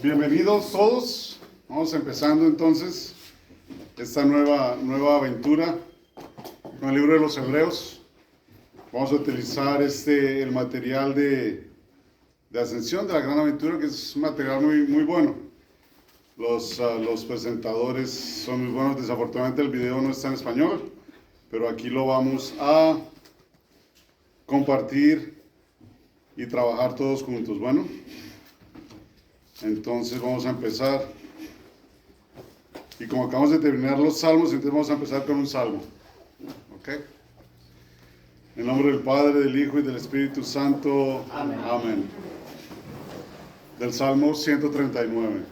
Bienvenidos todos. Vamos empezando entonces esta nueva aventura con el libro de los Hebreos. Vamos a utilizar el material de Ascensión de la Gran Aventura, que es un material muy bueno. Los presentadores son muy buenos. Desafortunadamente el video no está en español, pero aquí lo vamos a compartir y trabajar todos juntos. Bueno, entonces vamos a empezar. Y como acabamos de terminar los salmos, entonces vamos a empezar con un salmo. ¿Ok? En nombre del Padre, del Hijo y del Espíritu Santo. Amén. Amén. Del Salmo 139.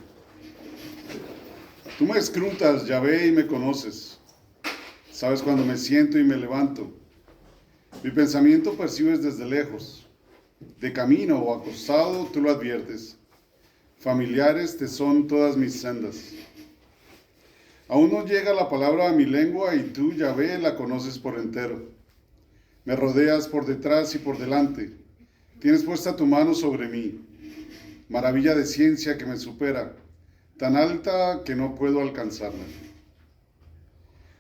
Tú me escrutas, Yahvé, y me conoces. Sabes cuando me siento y me levanto. Mi pensamiento percibes desde lejos. De camino o acostado, tú lo adviertes. Familiares te son todas mis sendas. Aún no llega la palabra a mi lengua y tú, Yahvé, la conoces por entero. Me rodeas por detrás y por delante. Tienes puesta tu mano sobre mí. Maravilla de ciencia que me supera, tan alta que no puedo alcanzarla.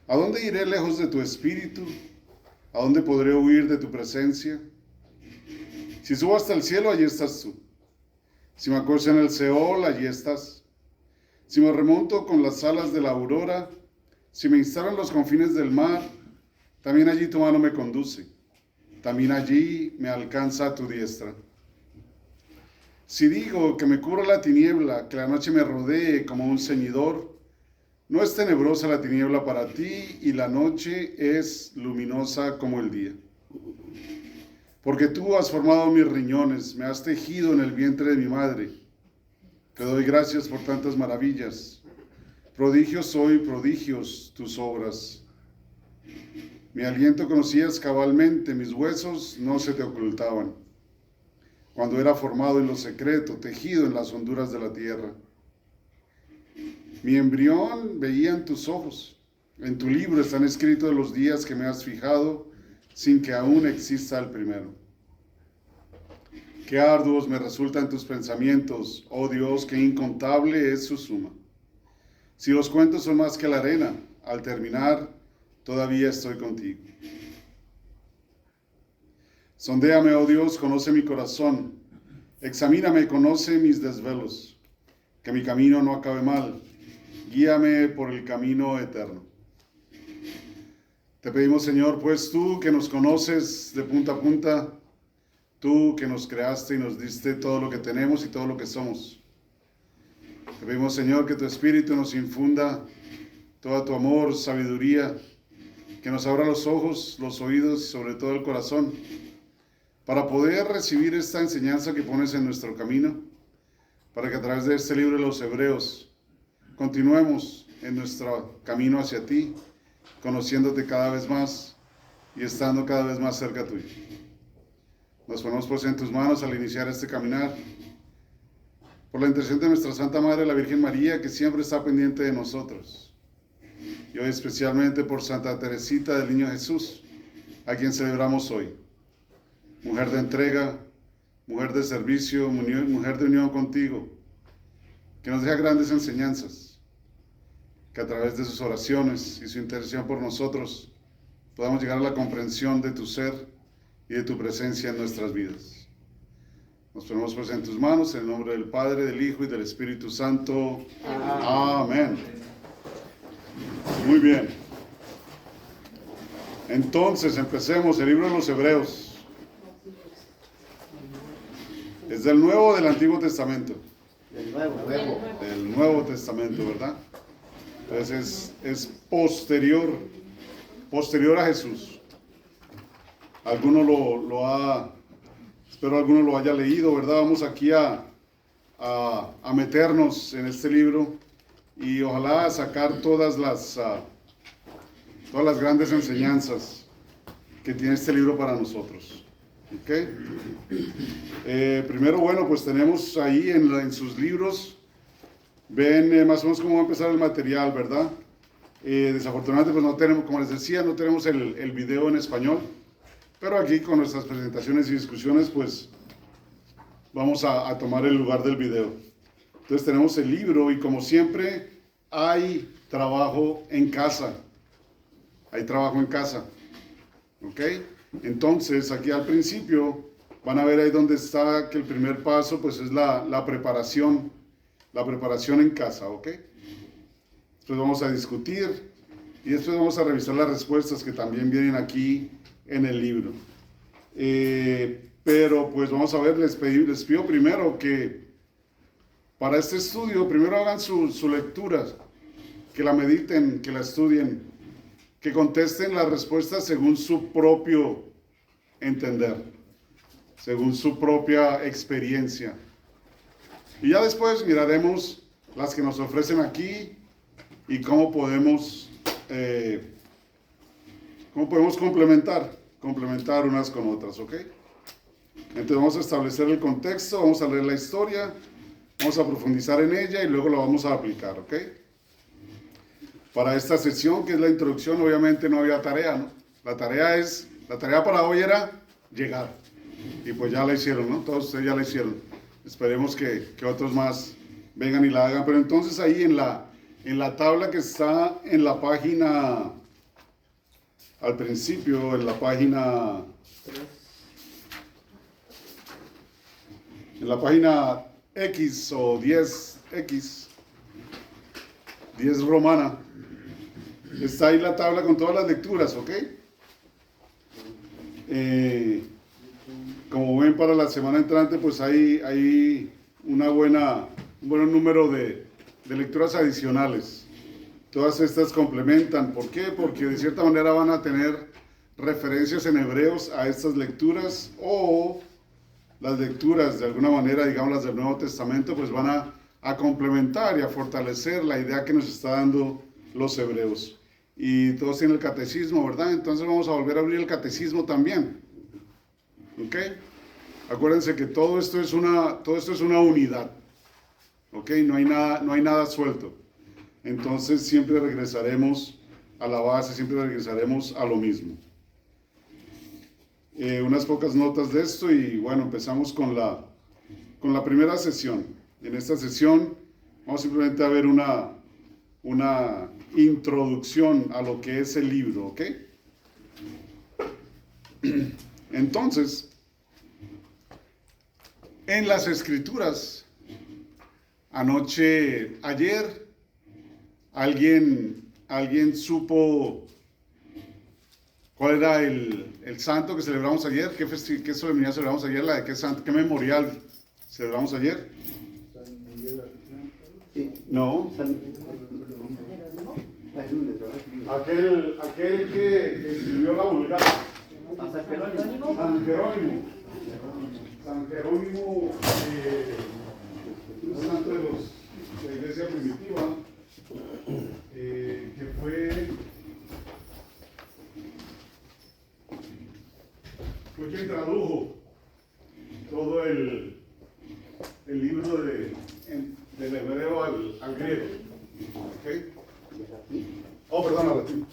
¿A dónde iré lejos de tu espíritu? ¿A dónde podré huir de tu presencia? Si subo hasta el cielo, allí estás tú. Si me acuesto en el Seol, allí estás. Si me remonto con las alas de la aurora, si me instalo en los confines del mar, también allí tu mano me conduce. También allí me alcanza tu diestra. Si digo que me cubra la tiniebla, que la noche me rodee como un ceñidor, no es tenebrosa la tiniebla para ti y la noche es luminosa como el día. Porque tú has formado mis riñones, me has tejido en el vientre de mi madre. Te doy gracias por tantas maravillas. Prodigios soy, prodigios tus obras. Mi aliento conocías cabalmente, mis huesos no se te ocultaban. Cuando era formado en lo secreto, tejido en las honduras de la tierra. Mi embrión veía en tus ojos. En tu libro están escritos los días que me has fijado, sin que aún exista el primero. Qué arduos me resultan tus pensamientos, oh Dios, qué incontable es su suma. Si los cuentos son más que la arena, al terminar, todavía estoy contigo. Sondéame, oh Dios, conoce mi corazón. Examíname, conoce mis desvelos. Que mi camino no acabe mal. Guíame por el camino eterno. Te pedimos, Señor, pues tú que nos conoces de punta a punta, tú que nos creaste y nos diste todo lo que tenemos y todo lo que somos. Te pedimos, Señor, que tu Espíritu nos infunda todo tu amor, sabiduría, que nos abra los ojos, los oídos y sobre todo el corazón, para poder recibir esta enseñanza que pones en nuestro camino, para que a través de este libro de los Hebreos continuemos en nuestro camino hacia ti, conociéndote cada vez más y estando cada vez más cerca tuyo. Nos ponemos pues en tus manos al iniciar este caminar, por la intercesión de nuestra Santa Madre, la Virgen María, que siempre está pendiente de nosotros. Y hoy especialmente por Santa Teresita del Niño Jesús, a quien celebramos hoy. Mujer de entrega, mujer de servicio, mujer de unión contigo, que nos deja grandes enseñanzas, que a través de sus oraciones y su intercesión por nosotros podamos llegar a la comprensión de tu ser y de tu presencia en nuestras vidas. Nos ponemos pues en tus manos, en el nombre del Padre, del Hijo y del Espíritu Santo. Amén. Muy bien. Entonces, empecemos el libro de los Hebreos. ¿Es del Nuevo o del Antiguo Testamento? Del Nuevo. Del Nuevo Testamento, ¿verdad? Entonces es posterior a Jesús. Espero alguno lo haya leído, ¿verdad? Vamos aquí a meternos en este libro y ojalá sacar todas las grandes enseñanzas que tiene este libro para nosotros. ¿Ok? Primero, bueno, pues tenemos ahí en sus libros, ven más o menos cómo va a empezar el material, ¿verdad? Desafortunadamente, pues no tenemos, como les decía, no tenemos el video en español, pero aquí con nuestras presentaciones y discusiones, pues vamos a tomar el lugar del video. Entonces tenemos el libro y como siempre hay trabajo en casa. Hay trabajo en casa. ¿Ok? Entonces aquí al principio van a ver ahí donde está que el primer paso pues es la preparación en casa. ¿Ok? Después vamos a discutir y después vamos a revisar las respuestas que también vienen aquí en el libro. Pero pues vamos a ver, les pido primero que para este estudio, primero hagan su lectura, que la mediten, que la estudien, que contesten las respuestas según su propio entender, según su propia experiencia. Y ya después miraremos las que nos ofrecen aquí y cómo podemos complementar unas con otras, ¿ok? Entonces vamos a establecer el contexto, vamos a leer la historia, vamos a profundizar en ella y luego la vamos a aplicar, ¿ok? Para esta sesión, que es la introducción, obviamente no había tarea, ¿no? La tarea para hoy era llegar. Y pues ya la hicieron, ¿no? Todos ustedes ya la hicieron. Esperemos que otros más vengan y la hagan. Pero entonces ahí en la tabla que está en la página, al principio, en la página X o 10X, 10 romana, está ahí la tabla con todas las lecturas, ¿ok? Como ven, para la semana entrante, pues hay un buen número de lecturas adicionales. Todas estas complementan. ¿Por qué? Porque de cierta manera van a tener referencias en hebreos a estas lecturas, o las lecturas, de alguna manera, digamos las del Nuevo Testamento, pues van a complementar y a fortalecer la idea que nos está dando los hebreos. Y todos tienen el catecismo, ¿verdad? Entonces vamos a volver a abrir el catecismo también. ¿Ok? Acuérdense que todo esto es una unidad. ¿Ok? No hay nada suelto. Entonces siempre regresaremos a la base, siempre regresaremos a lo mismo. Unas pocas notas de esto y bueno, empezamos con la primera sesión. En esta sesión vamos simplemente a ver una introducción a lo que es el libro, ¿ok? Entonces, en las escrituras, ayer, alguien supo cuál era el santo que celebramos ayer, qué solemnidad celebramos ayer, la de qué memorial celebramos ayer. No. Aquel que escribió la Vulgata. San Jerónimo. San Jerónimo, un santo de la iglesia primitiva, que fue quien tradujo todo el libro del hebreo al griego. ¿Okay? Oh, perdón, al latín.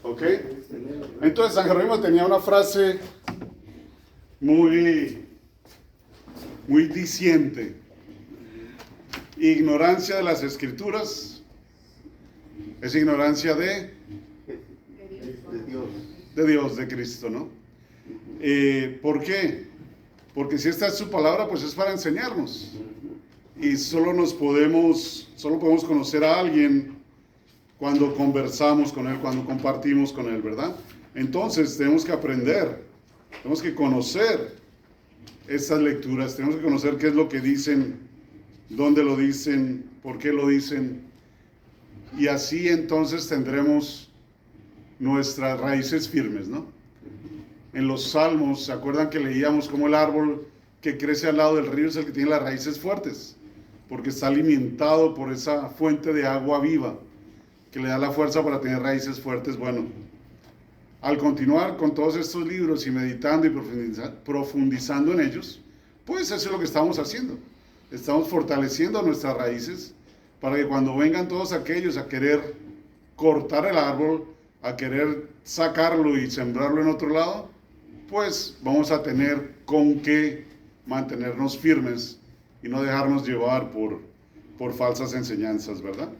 ¿Ok? Entonces San Jerónimo tenía una frase muy diciente: ignorancia de las escrituras es ignorancia de Dios, de Cristo, ¿no? ¿Por qué? Porque si esta es su palabra, pues es para enseñarnos. Y solo podemos conocer a alguien cuando conversamos con él, cuando compartimos con él, ¿verdad? Entonces tenemos que aprender, tenemos que conocer estas lecturas, tenemos que conocer qué es lo que dicen, dónde lo dicen, por qué lo dicen, y así entonces tendremos nuestras raíces firmes, ¿no? En los Salmos, ¿se acuerdan que leíamos cómo el árbol que crece al lado del río es el que tiene las raíces fuertes? Porque está alimentado por esa fuente de agua viva que le da la fuerza para tener raíces fuertes. Bueno, al continuar con todos estos libros y meditando y profundizando en ellos, pues eso es lo que estamos haciendo. Estamos fortaleciendo nuestras raíces para que cuando vengan todos aquellos a querer cortar el árbol, a querer sacarlo y sembrarlo en otro lado, pues vamos a tener con qué mantenernos firmes y no dejarnos llevar por falsas enseñanzas, ¿verdad?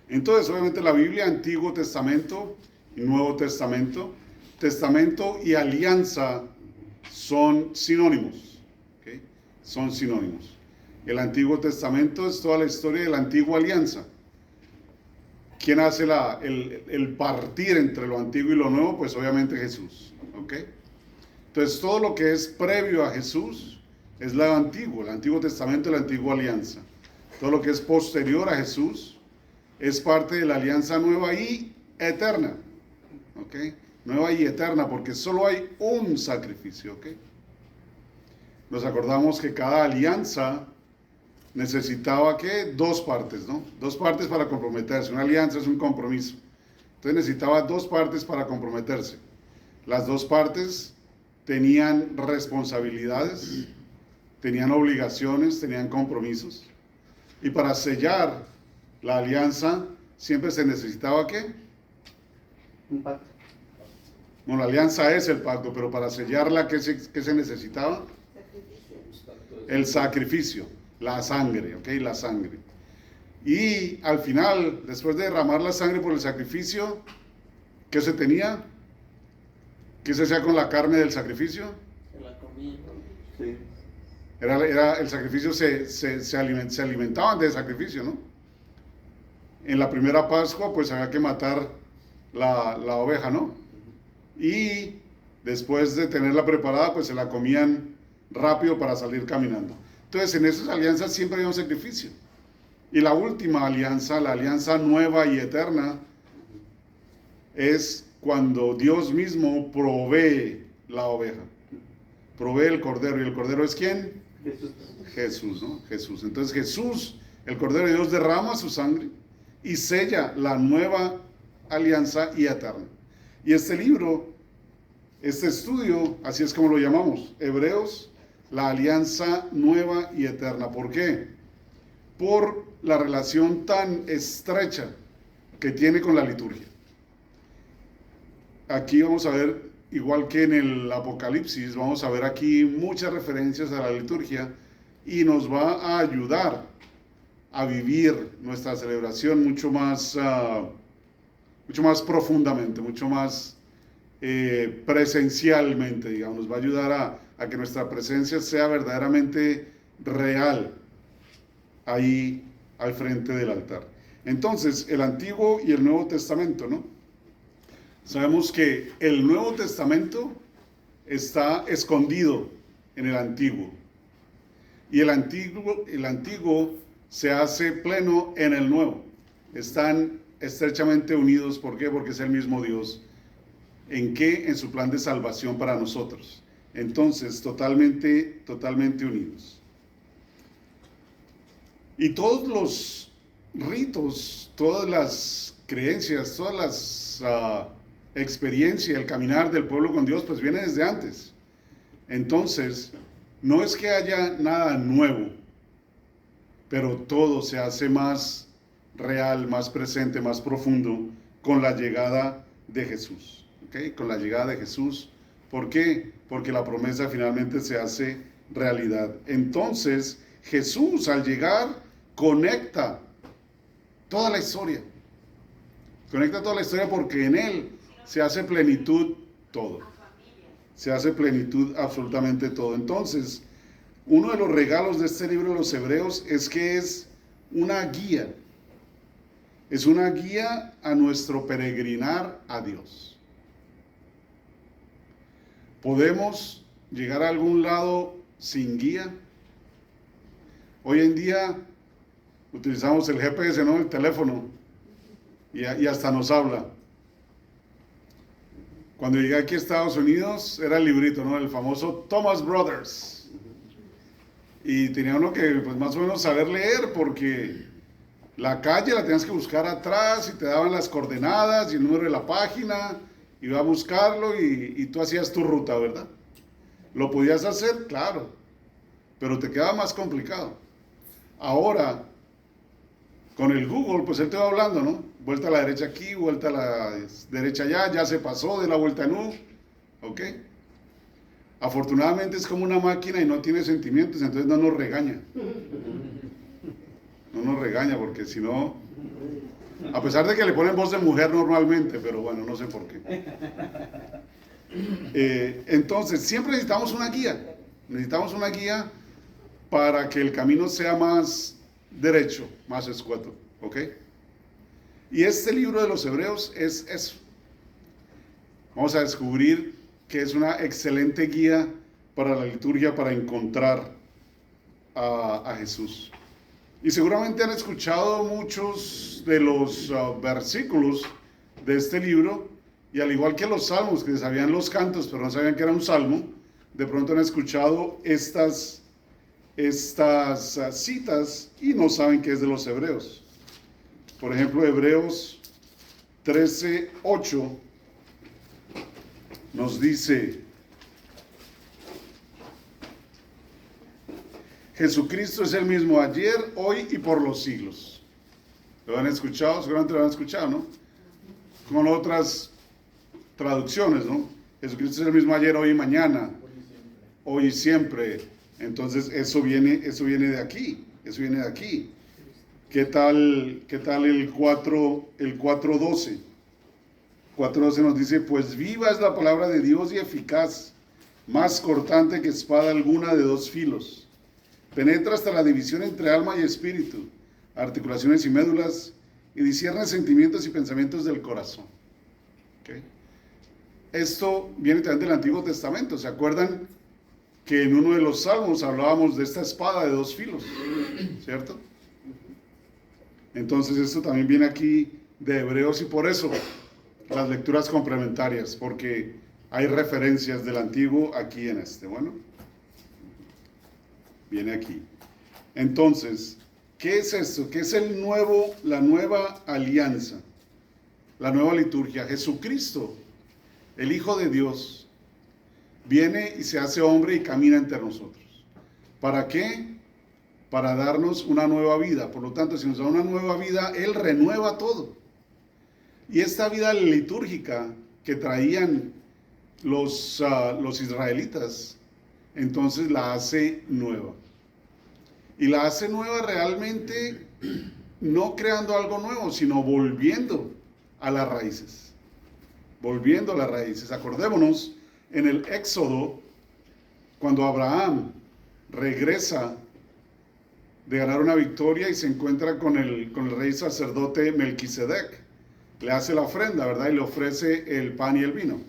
Entonces, obviamente la Biblia, Antiguo Testamento y Nuevo Testamento, testamento y alianza son sinónimos, ¿okay? Son sinónimos. El Antiguo Testamento es toda la historia de la antigua alianza. ¿Quién hace el partir entre lo antiguo y lo nuevo? Pues obviamente Jesús, ¿ok? Entonces todo lo que es previo a Jesús es lo antiguo, el Antiguo Testamento y la antigua alianza. Todo lo que es posterior a Jesús es parte de la alianza nueva y eterna, ¿ok? Nueva y eterna, porque solo hay un sacrificio, ¿ok? Nos acordamos que cada alianza necesitaba, ¿qué? Dos partes, ¿no? Dos partes para comprometerse. Una alianza es un compromiso. Entonces necesitaba dos partes para comprometerse. Las dos partes tenían responsabilidades, tenían obligaciones, tenían compromisos. Y para sellar la alianza siempre se necesitaba, ¿qué? Un pacto. Bueno, la alianza es el pacto, pero para sellarla, ¿qué se necesitaba? El sacrificio, la sangre, ¿ok? La sangre. Y al final, después de derramar la sangre por el sacrificio, ¿qué se tenía? ¿Qué se hacía con la carne del sacrificio? Se la comía. Sí. El sacrificio, se alimentaban del sacrificio, ¿no? En la primera Pascua, pues había que matar la oveja, ¿no? Y después de tenerla preparada, pues se la comían rápido para salir caminando. Entonces, en esas alianzas siempre había un sacrificio. Y la última alianza, la alianza nueva y eterna, es cuando Dios mismo provee la oveja, provee el cordero. ¿Y el cordero es quién? Jesús. Jesús, ¿no? Jesús. Entonces Jesús, el cordero de Dios, derrama su sangre y sella la nueva alianza y eterna. Y este libro, este estudio, así es como lo llamamos, Hebreos, la alianza nueva y eterna. ¿Por qué? Por la relación tan estrecha que tiene con la liturgia. Aquí vamos a ver, igual que en el Apocalipsis, vamos a ver aquí muchas referencias a la liturgia y nos va a ayudar a vivir nuestra celebración mucho más profundamente, mucho más presencialmente, digamos. Nos va a ayudar a que nuestra presencia sea verdaderamente real ahí al frente del altar. Entonces, el Antiguo y el Nuevo Testamento, ¿no? Sabemos que el Nuevo Testamento está escondido en el Antiguo. Y el Antiguo se hace pleno en el Nuevo. Están estrechamente unidos. ¿Por qué? Porque es el mismo Dios. ¿En qué? En su plan de salvación para nosotros. Entonces, totalmente unidos. Y todos los ritos, todas las creencias, todas las experiencias, el caminar del pueblo con Dios, pues viene desde antes. Entonces, no es que haya nada nuevo, pero todo se hace más real, más presente, más profundo con la llegada de Jesús. ¿Okay? Con la llegada de Jesús. ¿Por qué? Porque la promesa finalmente se hace realidad. Entonces, Jesús al llegar conecta toda la historia. Conecta toda la historia porque en Él se hace plenitud todo. Se hace plenitud absolutamente todo. Entonces, uno de los regalos de este libro de los Hebreos es que es una guía. Es una guía a nuestro peregrinar a Dios. ¿Podemos llegar a algún lado sin guía? Hoy en día utilizamos el GPS, ¿no? El teléfono. Y hasta nos habla. Cuando llegué aquí a Estados Unidos, era el librito, ¿no? El famoso Thomas Brothers. Y tenía uno que, pues, más o menos saber leer, porque la calle la tenías que buscar atrás y te daban las coordenadas y el número de la página. Iba a buscarlo y tú hacías tu ruta, ¿verdad? ¿Lo podías hacer? Claro. Pero te quedaba más complicado. Ahora, con el Google, pues él te va hablando, ¿no? Vuelta a la derecha aquí, vuelta a la derecha allá, ya se pasó de la vuelta en U, ¿ok? Afortunadamente es como una máquina y no tiene sentimientos, entonces no nos regaña. No nos regaña porque si no, a pesar de que le ponen voz de mujer normalmente, pero bueno, no sé por qué. Entonces, siempre necesitamos una guía. Necesitamos una guía para que el camino sea más derecho, más escueto, ¿ok? Y este libro de los Hebreos es eso. Vamos a descubrir que es una excelente guía para la liturgia, para encontrar a Jesús. Y seguramente han escuchado muchos de los versículos de este libro, y al igual que los salmos, que sabían los cantos, pero no sabían que era un salmo, de pronto han escuchado estas citas y no saben que es de los Hebreos. Por ejemplo, Hebreos 13:8 nos dice: Jesucristo es el mismo ayer, hoy y por los siglos. ¿Lo han escuchado? Seguramente lo han escuchado, ¿no? Con otras traducciones, ¿no? Jesucristo es el mismo ayer, hoy y mañana, hoy y siempre. Entonces eso viene de aquí, eso viene de aquí. ¿Qué tal el 4:12? 4:12 nos dice: pues viva es la palabra de Dios y eficaz, más cortante que espada alguna de dos filos. Penetra hasta la división entre alma y espíritu, articulaciones y médulas, y discierne sentimientos y pensamientos del corazón. ¿Okay? Esto viene también del Antiguo Testamento. ¿Se acuerdan que en uno de los salmos hablábamos de esta espada de dos filos? ¿Cierto? Entonces esto también viene aquí de Hebreos, y por eso las lecturas complementarias, porque hay referencias del Antiguo aquí en este. Bueno, viene aquí. Entonces, ¿qué es esto? ¿Qué es la nueva alianza? La nueva liturgia. Jesucristo, el Hijo de Dios, viene y se hace hombre y camina entre nosotros. ¿Para qué? Para darnos una nueva vida. Por lo tanto, si nos da una nueva vida, Él renueva todo. Y esta vida litúrgica que traían los israelitas, entonces la hace nueva. Y la hace nueva realmente no creando algo nuevo, sino volviendo a las raíces. Volviendo a las raíces. Acordémonos en el Éxodo, cuando Abraham regresa de ganar una victoria y se encuentra con el rey sacerdote Melquisedec. Le hace la ofrenda, ¿verdad? Y le ofrece el pan y el vino.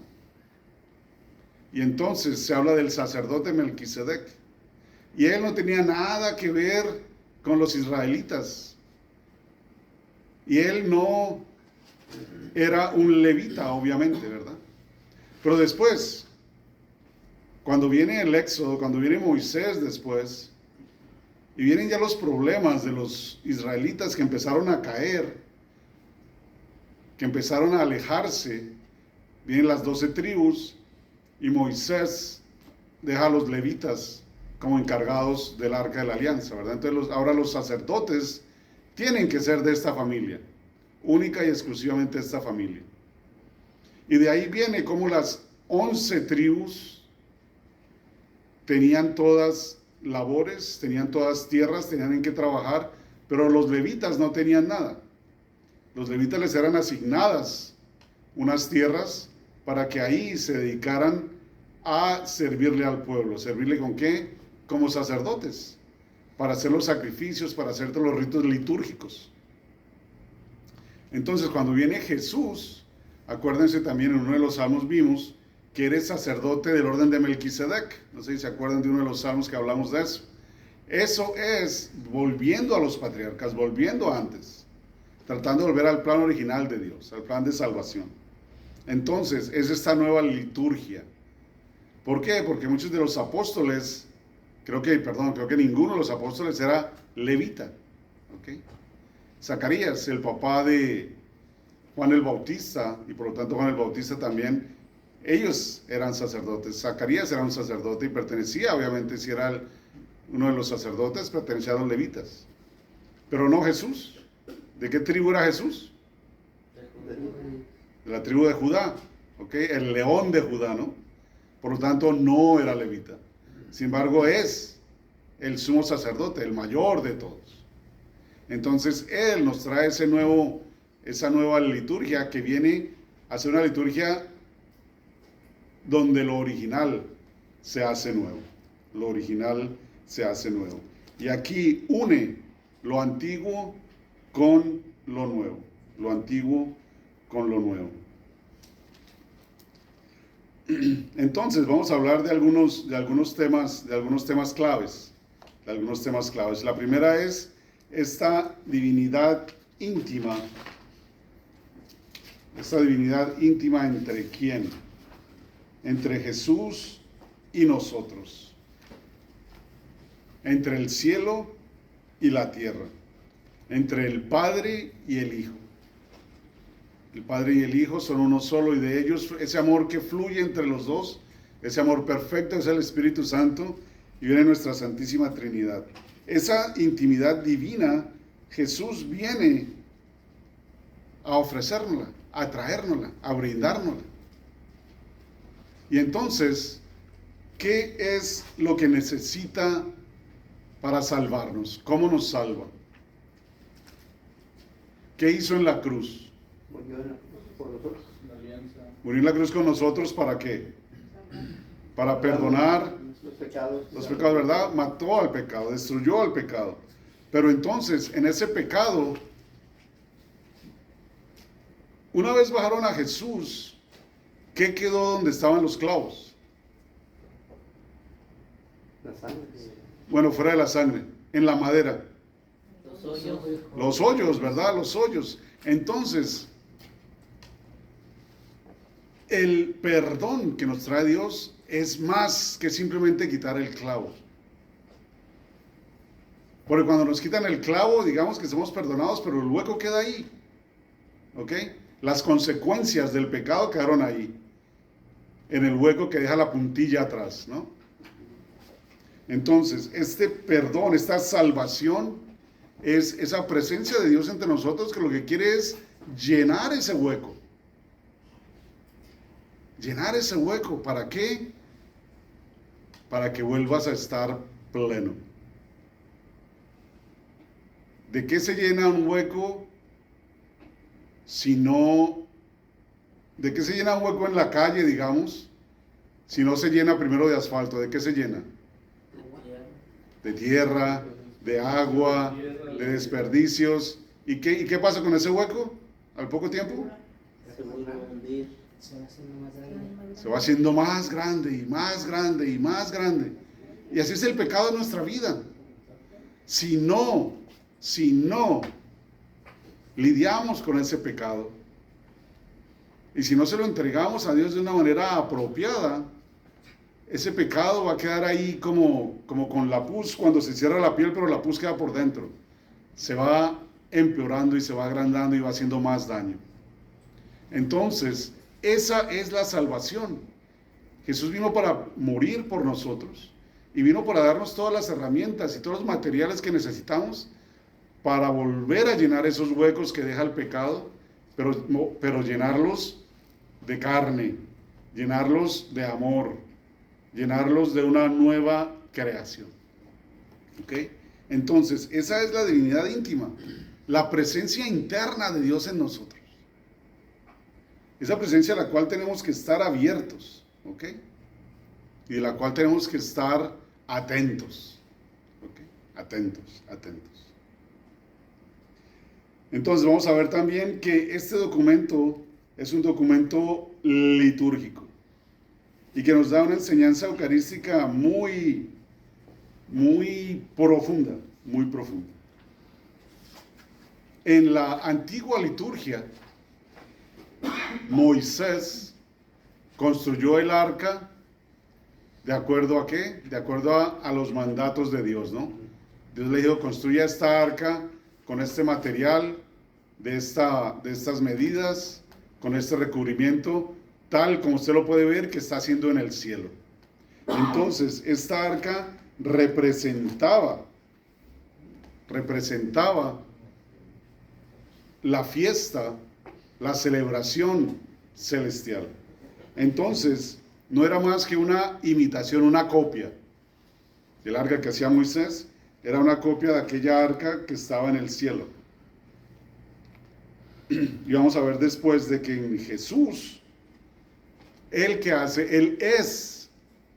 Y entonces se habla del sacerdote Melquisedec. Y él no tenía nada que ver con los israelitas. Y él no era un levita, obviamente, ¿verdad? Pero después, cuando viene el Éxodo, cuando viene Moisés después, y vienen ya los problemas de los israelitas que empezaron a caer, que empezaron a alejarse, vienen las 12 tribus, y Moisés deja a los levitas como encargados del arca de la alianza, ¿verdad? Entonces ahora los sacerdotes tienen que ser de esta familia, única y exclusivamente de esta familia. Y de ahí viene como las 11 tribus tenían todas labores, tenían todas tierras, tenían en qué trabajar, pero los levitas no tenían nada. Los levitas les eran asignadas unas tierras para que ahí se dedicaran a servirle al pueblo. ¿Servirle con qué? Como sacerdotes, para hacer los sacrificios, para hacer todos los ritos litúrgicos. Entonces, cuando viene Jesús, acuérdense también, en uno de los salmos vimos que eres sacerdote del orden de Melquisedec. No sé si se acuerdan de uno de los salmos que hablamos de eso. Eso es volviendo a los patriarcas, volviendo antes, tratando de volver al plan original de Dios, al plan de salvación. Entonces, es esta nueva liturgia. ¿Por qué? Porque muchos de los apóstoles, creo que ninguno de los apóstoles era levita. ¿Okay? Zacarías, el papá de Juan el Bautista, y por lo tanto Juan el Bautista también, ellos eran sacerdotes. Zacarías era un sacerdote y pertenecía, obviamente, si era uno de los sacerdotes, pertenecía a los levitas. Pero no Jesús. ¿De qué tribu era Jesús? De la tribu de Judá. ¿Okay? El león de Judá, ¿no? por lo tanto no era levita. Sin embargo, es el sumo sacerdote, el mayor de todos. Entonces, Él nos trae esa nueva liturgia que viene a ser una liturgia donde lo original se hace nuevo. Lo original se hace nuevo. Y aquí une lo antiguo con lo nuevo. Lo antiguo con lo nuevo. Entonces vamos a hablar de algunos temas claves. La primera es esta divinidad íntima. Esta divinidad íntima, ¿entre quién? Entre Jesús y nosotros. Entre el cielo y la tierra. Entre el Padre y el Hijo. El Padre y el Hijo son uno solo, y de ellos ese amor que fluye entre los dos, ese amor perfecto es el Espíritu Santo, y viene nuestra Santísima Trinidad. Esa intimidad divina, Jesús viene a ofrecérnosla, a traérnosla, a brindárnosla. Y entonces, ¿qué es lo que necesita para salvarnos? ¿Cómo nos salva? ¿Qué hizo en la cruz? Murió en la cruz por nosotros. La alianza. Murió en la cruz con nosotros, ¿para qué? Para perdonar Los pecados. los pecados, ¿verdad? Mató al pecado, destruyó al pecado. Pero entonces, en ese pecado, una vez bajaron a Jesús, ¿qué quedó donde estaban los clavos? La sangre. Bueno, fuera de la sangre, en la madera. Los hoyos. Los hoyos, ¿verdad? Los hoyos. Entonces, el perdón que nos trae Dios es más que simplemente quitar el clavo. Porque cuando nos quitan el clavo, digamos que somos perdonados, pero el hueco queda ahí. ¿Ok? Las consecuencias del pecado quedaron ahí, en el hueco que deja la puntilla atrás, ¿no? Entonces, este perdón, esta salvación, es esa presencia de Dios entre nosotros que lo que quiere es llenar ese hueco. Llenar ese hueco, ¿para qué? Para que vuelvas a estar pleno. ¿De qué se llena un hueco? Si no, ¿de qué se llena un hueco en la calle, digamos? Si no se llena primero de asfalto, ¿de qué se llena? De tierra, de agua, de desperdicios. ¿Y qué pasa con ese hueco al poco tiempo? Se vuelve a hundir. Se va haciendo más grande. Se va haciendo más grande y más grande y más grande. Y así es el pecado de nuestra vida. Si no lidiamos con ese pecado, y si no se lo entregamos a Dios de una manera apropiada, ese pecado va a quedar ahí como con la pus cuando se cierra la piel, pero la pus queda por dentro. Se va empeorando y se va agrandando y va haciendo más daño. Entonces, esa es la salvación. Jesús vino para morir por nosotros y vino para darnos todas las herramientas y todos los materiales que necesitamos para volver a llenar esos huecos que deja el pecado, pero llenarlos de carne, llenarlos de amor, llenarlos de una nueva creación. ¿Ok? Entonces, esa es la divinidad íntima, la presencia interna de Dios en nosotros. Esa presencia a la cual tenemos que estar abiertos, ¿ok? Y de la cual tenemos que estar atentos, ¿ok? Atentos. Entonces vamos a ver también que este documento es un documento litúrgico y que nos da una enseñanza eucarística muy profunda, muy profunda. En la antigua liturgia, Moisés construyó el arca ¿de acuerdo a qué? De acuerdo a los mandatos de Dios, ¿no? Dios le dijo, construya esta arca con este material, de estas medidas, con este recubrimiento, tal como usted lo puede ver que está haciendo en el cielo. Entonces, esta arca representaba la fiesta, la celebración celestial. Entonces, no era más que una imitación, una copia. El arca que hacía Moisés era una copia de aquella arca que estaba en el cielo. Y vamos a ver después de que en Jesús, Él que hace, Él es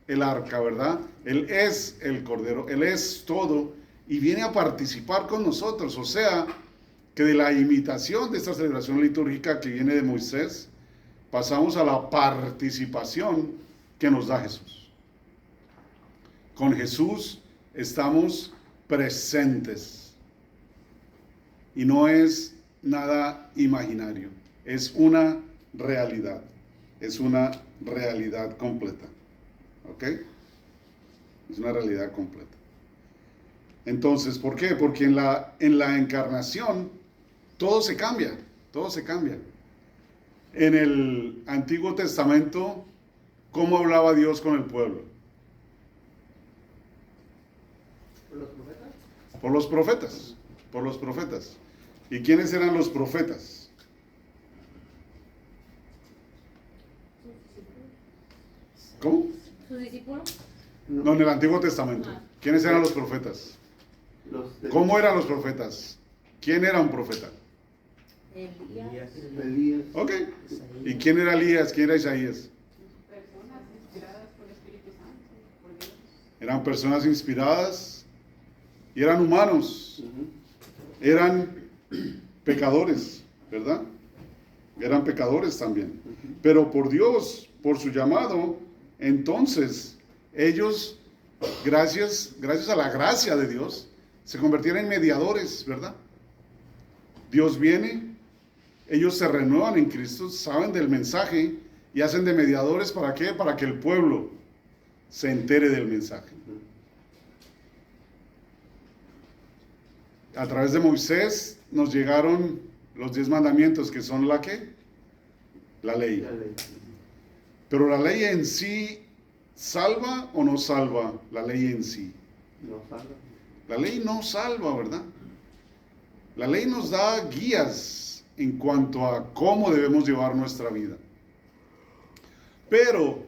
el arca, ¿verdad? Él es el cordero, Él es todo y viene a participar con nosotros. O sea, que de la imitación de esta celebración litúrgica que viene de Moisés, pasamos a la participación que nos da Jesús. Con Jesús estamos presentes. Y no es nada imaginario, es una realidad. Es una realidad completa. ¿Ok? Es una realidad completa. Entonces, ¿por qué? Porque en la encarnación todo se cambia, todo se cambia. En el Antiguo Testamento, ¿cómo hablaba Dios con el pueblo? ¿Por los profetas? Por los profetas, por los profetas. ¿Y quiénes eran los profetas? ¿Cómo? ¿Sus discípulos? No, en el Antiguo Testamento. ¿Quiénes eran los profetas? ¿Cómo eran los profetas? ¿Quién era un profeta? Elías. Elías. Ok. ¿Y quién era Elías? ¿Quién era Isaías? Personas inspiradas por el Espíritu Santo, por Dios. Eran personas inspiradas y eran humanos. Ujú. Eran pecadores, ¿verdad? Eran pecadores también. Pero por Dios, por su llamado, entonces ellos, gracias a la gracia de Dios, se convirtieron en mediadores, ¿verdad? Dios viene, ellos se renuevan en Cristo, saben del mensaje y hacen de mediadores, ¿para qué? Para que el pueblo se entere del mensaje. A través de Moisés nos llegaron los 10 mandamientos, que son la ¿qué? La ley. La ley. Pero la ley en sí, ¿salva o no salva la ley en sí? No salva. La ley no salva, ¿verdad? La ley nos da guías en cuanto a cómo debemos llevar nuestra vida. Pero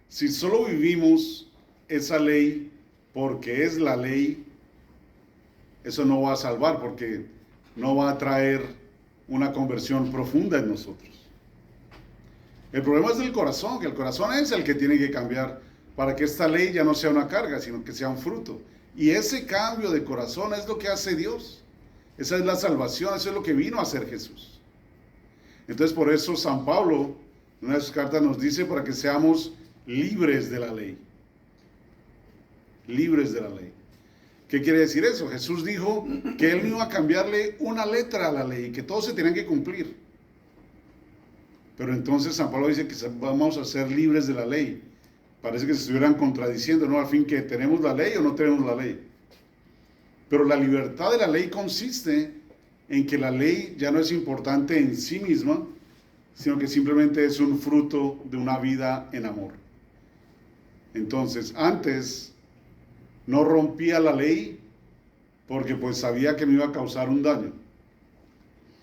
si solo vivimos esa ley porque es la ley, eso no va a salvar porque no va a traer una conversión profunda en nosotros. El problema es del corazón, que el corazón es el que tiene que cambiar para que esta ley ya no sea una carga, sino que sea un fruto. Y ese cambio de corazón es lo que hace Dios. Esa es la salvación, eso es lo que vino a hacer Jesús. Entonces por eso San Pablo, en una de sus cartas nos dice para que seamos libres de la ley. Libres de la ley. ¿Qué quiere decir eso? Jesús dijo que Él no iba a cambiarle una letra a la ley, que todos se tenían que cumplir. Pero entonces San Pablo dice que vamos a ser libres de la ley. Parece que se estuvieran contradiciendo, ¿no? Al fin, que tenemos la ley o no tenemos la ley. Pero la libertad de la ley consiste en que la ley ya no es importante en sí misma, sino que simplemente es un fruto de una vida en amor. Entonces, antes no rompía la ley porque pues sabía que me iba a causar un daño.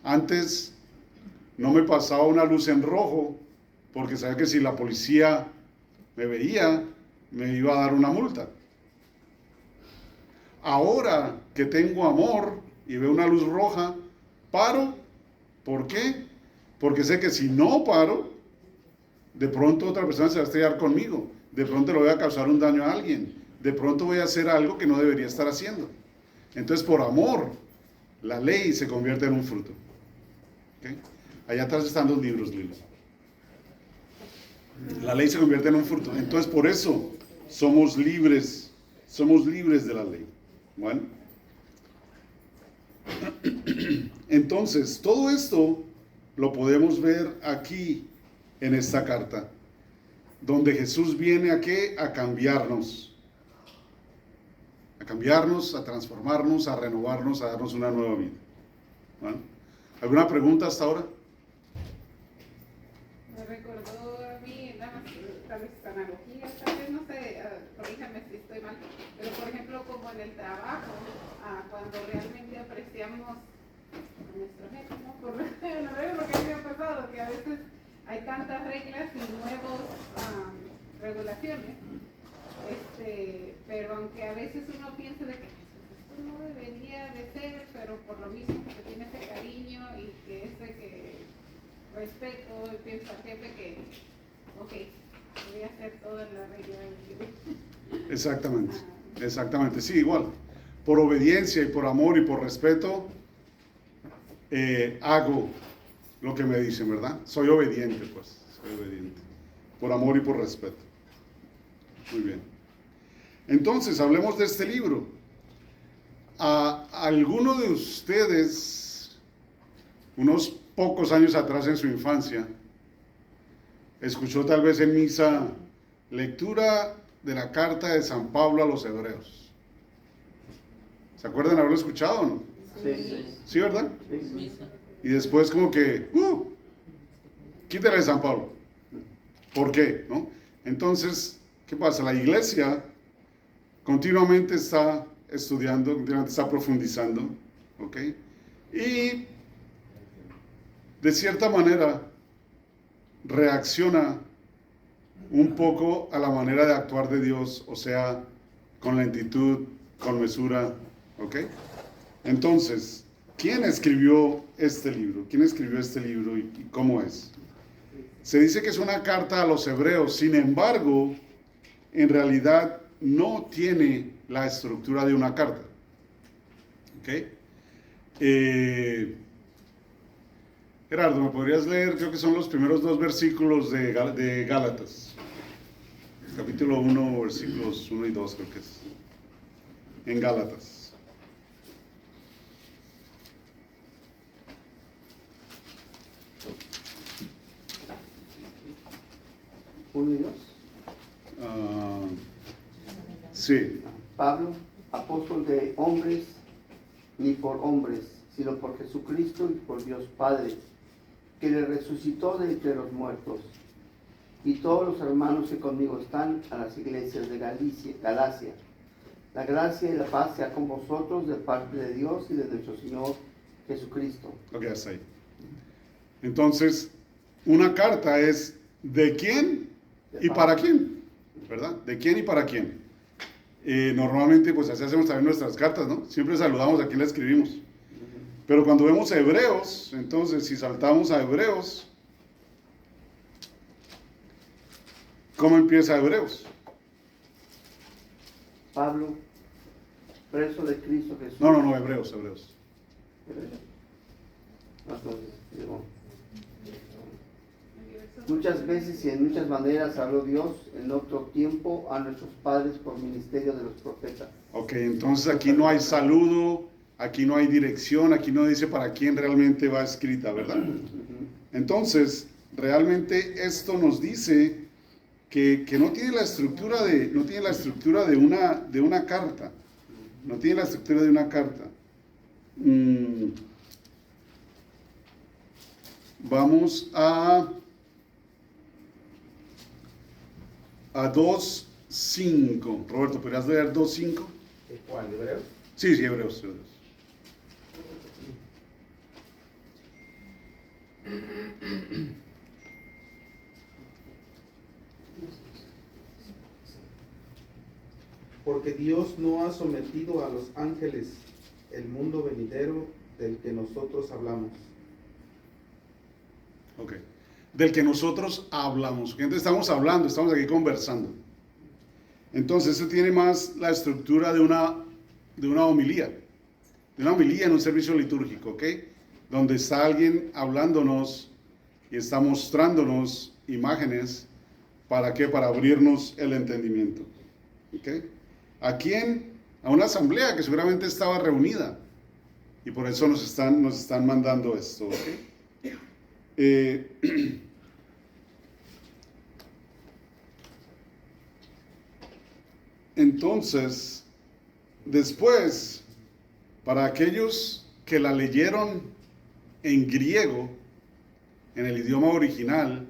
Antes no me pasaba una luz en rojo porque sabía que si la policía me veía, me iba a dar una multa. Ahora que tengo amor y veo una luz roja, paro. ¿Por qué? Porque sé que si no paro, de pronto otra persona se va a estrellar conmigo. De pronto le voy a causar un daño a alguien. De pronto voy a hacer algo que no debería estar haciendo. Entonces, por amor, la ley se convierte en un fruto. ¿Okay? Allá atrás están los libros, Lilo. La ley se convierte en un fruto. Entonces, por eso somos libres de la ley. Bueno. Entonces, todo esto lo podemos ver aquí en esta carta, donde Jesús viene ¿a qué? A cambiarnos, a transformarnos, a renovarnos, a darnos una nueva vida. ¿Bueno? ¿Alguna pregunta hasta ahora? Me recordó a mí, tal vez analogías, tal vez, no sé, corríjame si estoy mal, pero por ejemplo, como en el trabajo, cuando realmente apreciamos a nuestro jefe, ¿no? Porque a mí me ha pasado que a veces hay tantas reglas y nuevos ocasiones. Pero aunque a veces uno piensa de que esto no debería de ser, pero por lo mismo que tiene ese cariño y que ese que respeto, pienso al jefe que, ok, voy a hacer toda la regla del libro. Exactamente, exactamente, sí, igual. Por obediencia y por amor y por respeto, hago lo que me dicen, ¿verdad? Soy obediente, pues, soy obediente. Por amor y por respeto. Muy bien. Entonces, hablemos de este libro. A alguno de ustedes, unos pocos años atrás en su infancia, escuchó tal vez en misa lectura de la carta de San Pablo a los Hebreos. ¿Se acuerdan haberlo escuchado o no? Sí. ¿Sí, verdad? Sí. Y después como que, quítale de San Pablo. ¿Por qué? ¿No? Entonces, ¿qué pasa? La iglesia continuamente está estudiando, continuamente está profundizando, ¿ok? Y de cierta manera reacciona un poco a la manera de actuar de Dios, o sea, con lentitud, con mesura, ¿ok? Entonces, ¿quién escribió este libro? ¿Quién escribió este libro y cómo es? Se dice que es una carta a los hebreos, sin embargo, en realidad no tiene la estructura de una carta. ¿Ok? Gerardo, ¿me podrías leer? Creo que son los primeros 2 versículos de Gálatas. Capítulo 1, versículos 1 y 2 creo que es. En Gálatas. ¿1 y 2? Sí. Pablo, apóstol de hombres, ni por hombres, sino por Jesucristo y por Dios Padre, que le resucitó de entre los muertos, y todos los hermanos que conmigo están a las iglesias de Galacia. La gracia y la paz sea con vosotros de parte de Dios y de nuestro Señor Jesucristo. Ok, hasta ahí. Entonces, una carta es ¿de quién y para quién? ¿Verdad? ¿De quién y para quién? Normalmente, pues así hacemos también nuestras cartas, ¿no? Siempre saludamos a quien la escribimos. Pero cuando vemos Hebreos, entonces, si saltamos a Hebreos, ¿cómo empieza Hebreos? Pablo, preso de Cristo Jesús. No, Hebreos. Entonces, digo, muchas veces y en muchas maneras habló Dios en otro tiempo a nuestros padres por ministerio de los profetas. Ok, entonces aquí no hay saludo, aquí no hay dirección, aquí no dice para quién realmente va escrita, ¿verdad? Entonces, realmente esto nos dice que no tiene la estructura de una carta. No tiene la estructura de una carta. Vamos a 2:5. Roberto, ¿podrías leer 2:5? ¿Cuál? ¿Hebreos? Sí, Hebreos. Porque Dios no ha sometido a los ángeles el mundo venidero del que nosotros hablamos. Ok. Del que nosotros hablamos. Gente, estamos hablando, estamos aquí conversando. Entonces, eso tiene más la estructura de una homilía. De una homilía en un servicio litúrgico, ¿ok? Donde está alguien hablándonos y está mostrándonos imágenes. ¿Para qué? Para abrirnos el entendimiento. ¿Ok? ¿A quién? A una asamblea que seguramente estaba reunida. Y por eso nos están mandando esto, ¿ok? Entonces, después, para aquellos que la leyeron en griego, en el idioma original,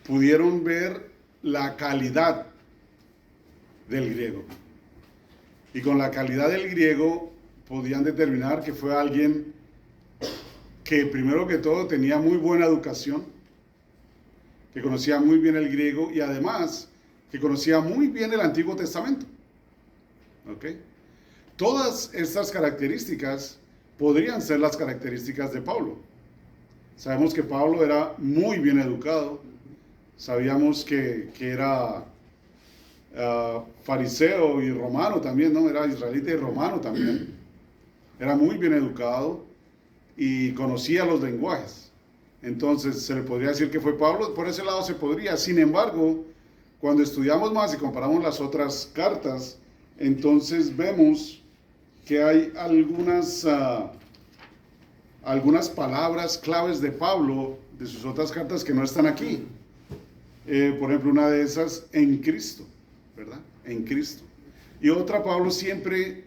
pudieron ver la calidad del griego. Y con la calidad del griego podían determinar que fue alguien que primero que todo tenía muy buena educación, que conocía muy bien el griego y además que conocía muy bien el Antiguo Testamento. ¿Ok? Todas estas características podrían ser las características de Pablo. Sabemos que Pablo era muy bien educado, sabíamos que era fariseo y romano también, ¿no? Era israelita y romano también. Era muy bien educado y conocía los lenguajes. Entonces se le podría decir que fue Pablo, por ese lado se podría. Sin embargo, cuando estudiamos más y comparamos las otras cartas, entonces vemos que hay algunas palabras claves de Pablo, de sus otras cartas, que no están aquí. Por ejemplo, una de esas, en Cristo, ¿verdad? En Cristo. Y otra, Pablo siempre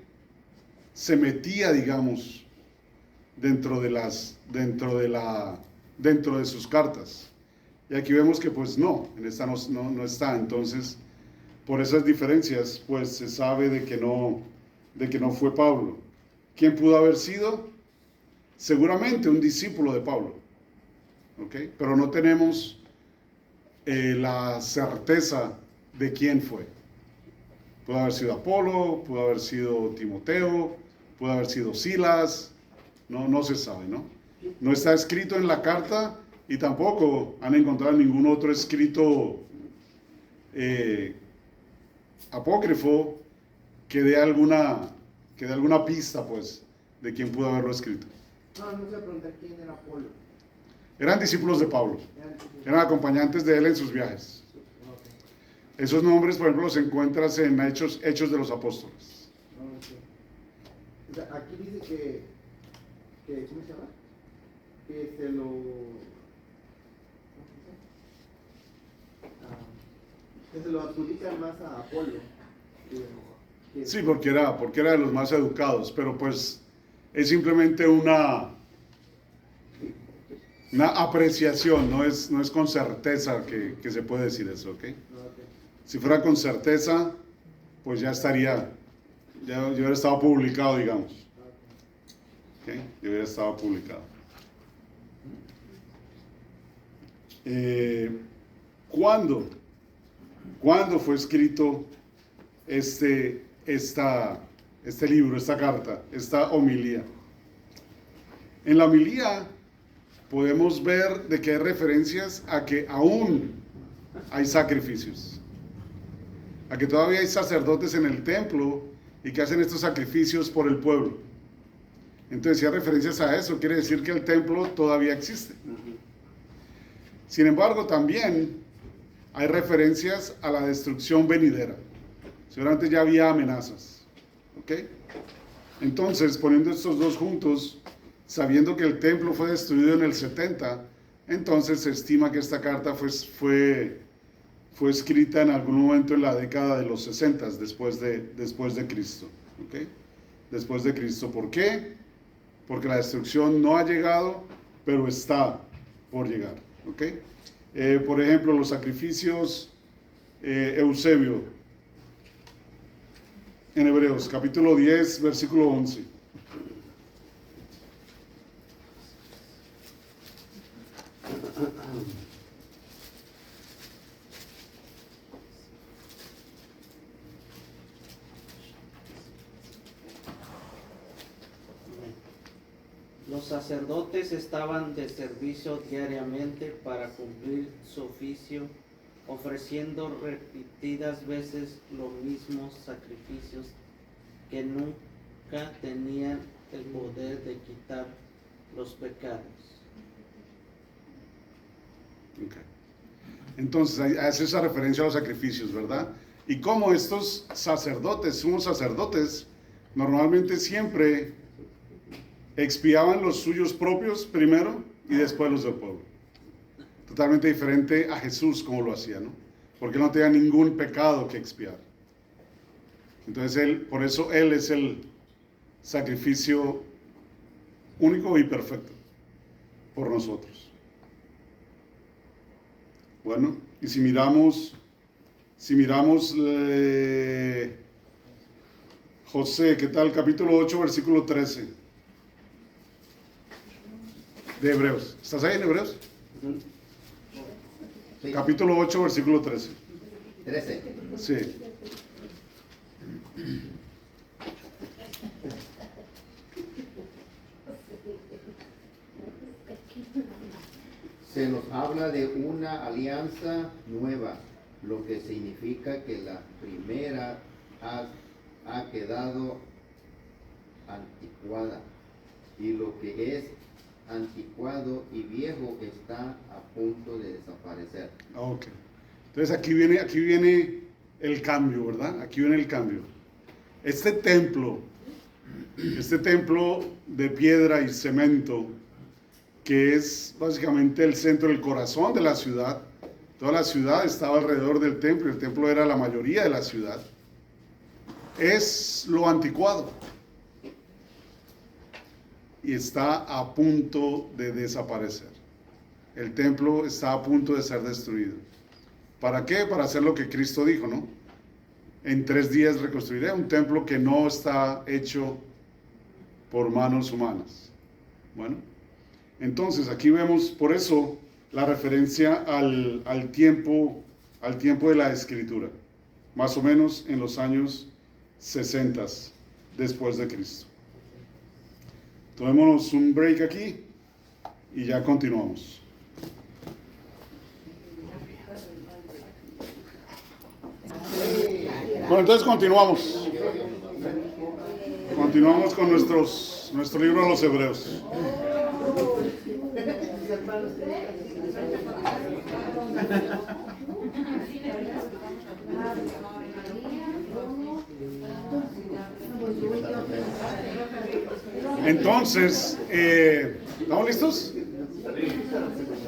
se metía, digamos, dentro de sus cartas. Y aquí vemos que pues no, en esta no está. Entonces, por esas diferencias, pues se sabe de que no fue Pablo. ¿Quién pudo haber sido? Seguramente un discípulo de Pablo. ¿Ok? Pero no tenemos la certeza de quién fue. Pudo haber sido Apolo, pudo haber sido Timoteo, pudo haber sido Silas, no se sabe, ¿no? No está escrito en la carta y tampoco han encontrado ningún otro escrito apócrifo que dé alguna pista, pues, de quién pudo haberlo escrito. No se pregunta quién era Apolo. Eran discípulos de Pablo, eran acompañantes de él en sus viajes. Esos nombres, por ejemplo, los encuentras en Hechos de los Apóstoles. O sea, aquí dice que ¿cómo se llama? Que se lo... que se lo adjudican más a Apolo. Sí, porque era de los más educados, pero pues es simplemente una apreciación, no es con certeza que se puede decir eso, ¿ok? Si fuera con certeza, pues ya hubiera estado publicado, digamos. ¿Ok? Ya hubiera estado publicado. ¿Cuándo fue escrito este libro, esta carta, esta homilía? En la homilía podemos ver de que hay referencias a que aún hay sacrificios, a que todavía hay sacerdotes en el templo y que hacen estos sacrificios por el pueblo. Entonces, si hay referencias a eso, quiere decir que el templo todavía existe. Sin embargo, también hay referencias a la destrucción venidera. Seguramente ya había amenazas. ¿Ok? Entonces, poniendo estos dos juntos, sabiendo que el templo fue destruido en el 70, entonces se estima que esta carta fue escrita en algún momento en la década de los 60, después de Cristo. ¿Ok? Después de Cristo. ¿Por qué? Porque la destrucción no ha llegado, pero está por llegar. ¿Ok? Por ejemplo, los sacrificios, Eusebio, en Hebreos, capítulo 10, versículo 11. Los sacerdotes estaban de servicio diariamente para cumplir su oficio, ofreciendo repetidas veces los mismos sacrificios que nunca tenían el poder de quitar los pecados. Okay. Entonces, hace esa referencia a los sacrificios, ¿verdad? Y como estos sacerdotes, sumos sacerdotes, normalmente siempre expiaban los suyos propios primero y después los del pueblo. Totalmente diferente a Jesús como lo hacía, ¿no? Porque no tenía ningún pecado que expiar. Entonces por eso él es el sacrificio único y perfecto por nosotros. Bueno, y si miramos José, ¿qué tal? Capítulo 8, versículo 13. De Hebreos. ¿Estás ahí en Hebreos? Sí. Capítulo 8, versículo 13. 13. Sí. Se nos habla de una alianza nueva, lo que significa que la primera ha quedado anticuada y lo que es anticuado y viejo está a punto de desaparecer. Ok. Entonces aquí viene el cambio, ¿verdad? Aquí viene el cambio. Este templo de piedra y cemento, que es básicamente el centro, el corazón de la ciudad. Toda la ciudad estaba alrededor del templo, y el templo era la mayoría de la ciudad. Es lo anticuado y está a punto de desaparecer. El templo está a punto de ser destruido. ¿Para qué? Para hacer lo que Cristo dijo, ¿no? En 3 días reconstruiré un templo que no está hecho por manos humanas. Bueno, entonces aquí vemos por eso la referencia al tiempo de la Escritura, más o menos en los años 60 después de Cristo. Tomémonos un break aquí y ya continuamos. Bueno, entonces continuamos. Continuamos con nuestro libro de los Hebreos. Entonces, ¿estamos listos?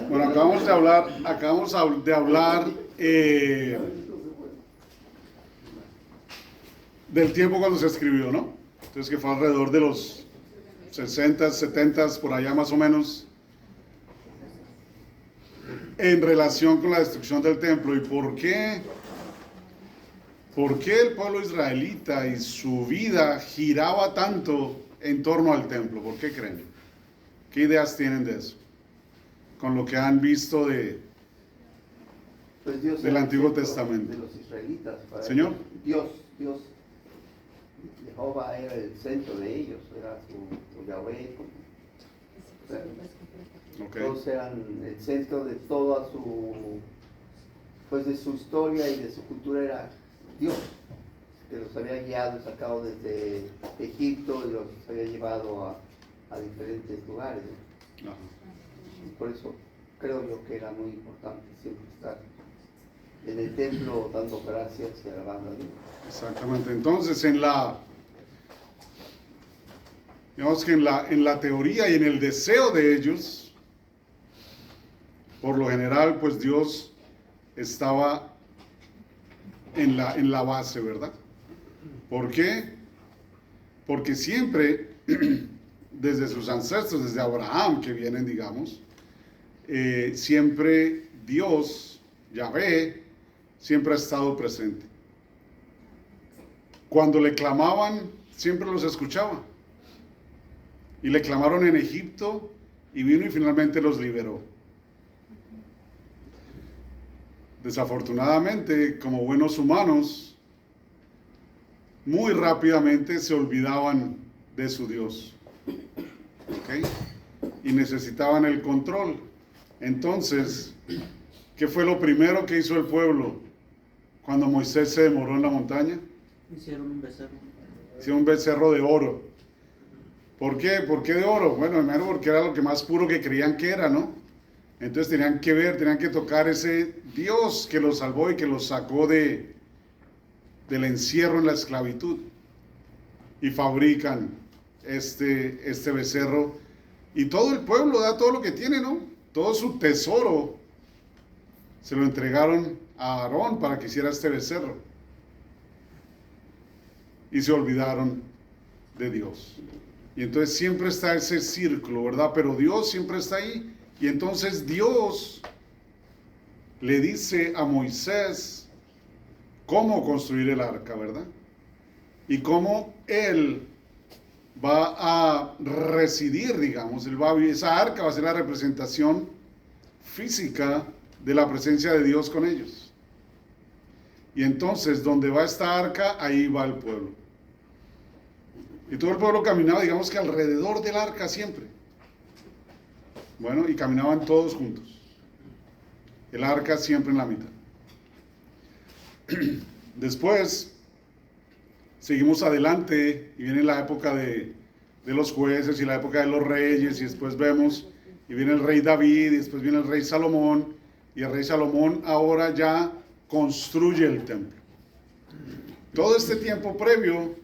Bueno, acabamos de hablar del tiempo cuando se escribió, ¿no? Entonces, que fue alrededor de los 60, 70, por allá más o menos, en relación con la destrucción del templo. ¿Y por qué? ¿Por qué el pueblo israelita y su vida giraba tanto en torno al templo? ¿Por qué creen? ¿Qué ideas tienen de eso? Con lo que han visto Pues Dios del era el Antiguo centro Testamento. de los israelitas. Señor. Dios, Jehová era el centro de ellos, era su Yahweh. O sea, Ok. todos eran el centro de toda de su historia y de su cultura era Dios, que los había guiado, sacado desde Egipto y los había llevado a diferentes lugares, ¿no? Ajá. Y por eso creo yo que era muy importante siempre estar en el templo dando gracias y alabando a Dios. Exactamente. Entonces, digamos que en la teoría y en el deseo de ellos, por lo general, pues Dios estaba en la base, ¿verdad? ¿Por qué? Porque siempre, desde sus ancestros, desde Abraham, que vienen, digamos, siempre Dios, Yahvé, siempre ha estado presente. Cuando le clamaban, siempre los escuchaba. Y le clamaron en Egipto y vino y finalmente los liberó. Desafortunadamente, como buenos humanos, muy rápidamente se olvidaban de su Dios. ¿Ok? Y necesitaban el control. Entonces, ¿qué fue lo primero que hizo el pueblo cuando Moisés se demoró en la montaña? Hicieron un becerro. Hicieron un becerro de oro. ¿Por qué? ¿Por qué de oro? Bueno, primero porque era lo que más puro que creían que era, ¿no? Entonces tenían que tocar ese Dios que los salvó y que los sacó del encierro en la esclavitud. Y fabrican este becerro. Y todo el pueblo da todo lo que tiene, ¿no? Todo su tesoro se lo entregaron a Aarón para que hiciera este becerro. Y se olvidaron de Dios. Y entonces siempre está ese círculo, ¿verdad? Pero Dios siempre está ahí. Y entonces Dios le dice a Moisés cómo construir el arca, ¿verdad? Y cómo él va a residir, digamos. Esa arca va a ser la representación física de la presencia de Dios con ellos. Y entonces, donde va esta arca, ahí va el pueblo. Y todo el pueblo caminaba, digamos que alrededor del arca siempre. Bueno, y caminaban todos juntos. El arca siempre en la mitad. Después, seguimos adelante y viene la época de los jueces y la época de los reyes, y después vemos, y viene el rey David, y después viene el rey Salomón, y el rey Salomón ahora ya construye el templo. Todo este tiempo previo,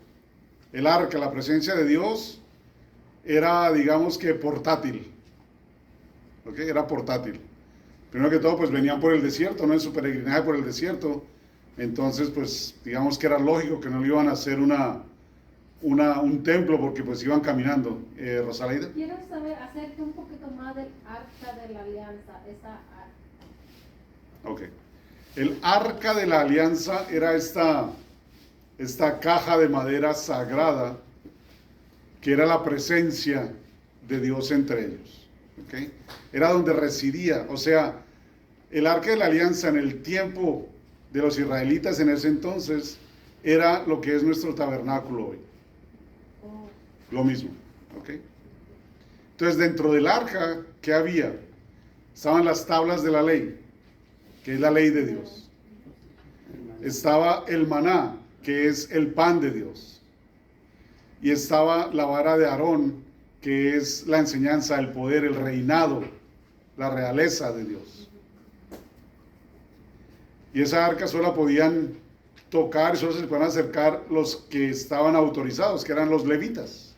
el arca, la presencia de Dios, era, digamos que portátil. ¿Ok? Era portátil. Primero que todo, pues venían por el desierto, ¿no? En su peregrinaje por el desierto. Entonces, pues, digamos que era lógico que no le iban a hacer un templo, porque pues iban caminando. Rosaleida. Quiero saber, acerca un poquito más del arca de la alianza, esa arca. Ok. El arca de la alianza era esta caja de madera sagrada, que era la presencia de Dios entre ellos. ¿Ok? Era donde residía, o sea, el arca de la alianza en el tiempo de los israelitas en ese entonces era lo que es nuestro tabernáculo hoy. Lo mismo. ¿Ok? Entonces, dentro del arca, ¿qué había? Estaban las tablas de la ley, que es la ley de Dios. Estaba el maná, que es el pan de Dios. Y estaba la vara de Aarón, que es la enseñanza, el poder, el reinado, la realeza de Dios. Y esa arca solo la podían tocar, solo se le podían acercar los que estaban autorizados, que eran los levitas.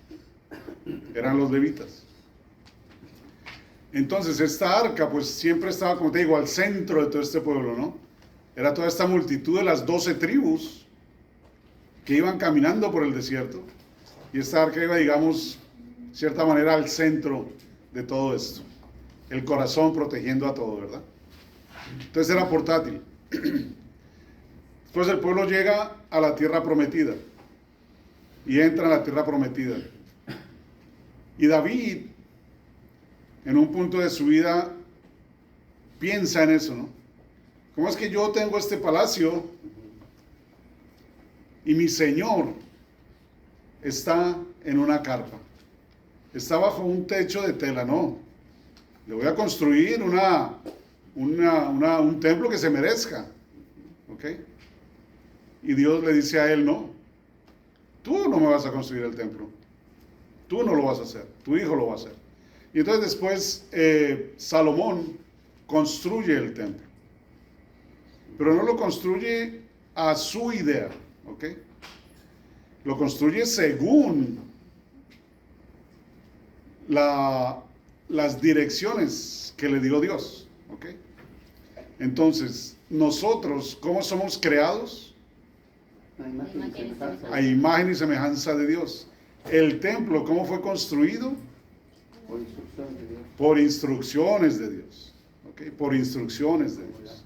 Eran los levitas. Entonces esta arca pues siempre estaba, como te digo, al centro de todo este pueblo, ¿no? Era toda esta multitud de las 12 tribus que iban caminando por el desierto. Y esta arca iba, digamos, de cierta manera al centro de todo esto. El corazón protegiendo a todo, ¿verdad? Entonces era portátil. Después el pueblo llega a la tierra prometida. Y entra a la tierra prometida. Y David, en un punto de su vida, piensa en eso, ¿no? ¿Cómo es que yo tengo este palacio y mi Señor está en una carpa? Está bajo un techo de tela, no. Le voy a construir un templo que se merezca. ¿Ok? Y Dios le dice a él, no. Tú no me vas a construir el templo. Tú no lo vas a hacer. Tu hijo lo va a hacer. Y entonces después Salomón construye el templo. Pero no lo construye a su idea. ¿Ok? Lo construye según las direcciones que le dio Dios. ¿Ok? Entonces, nosotros, ¿cómo somos creados? A imagen y semejanza de Dios. El templo, ¿cómo fue construido? Por instrucción de Dios. Por instrucciones de Dios. ¿Ok? Por instrucciones de Dios.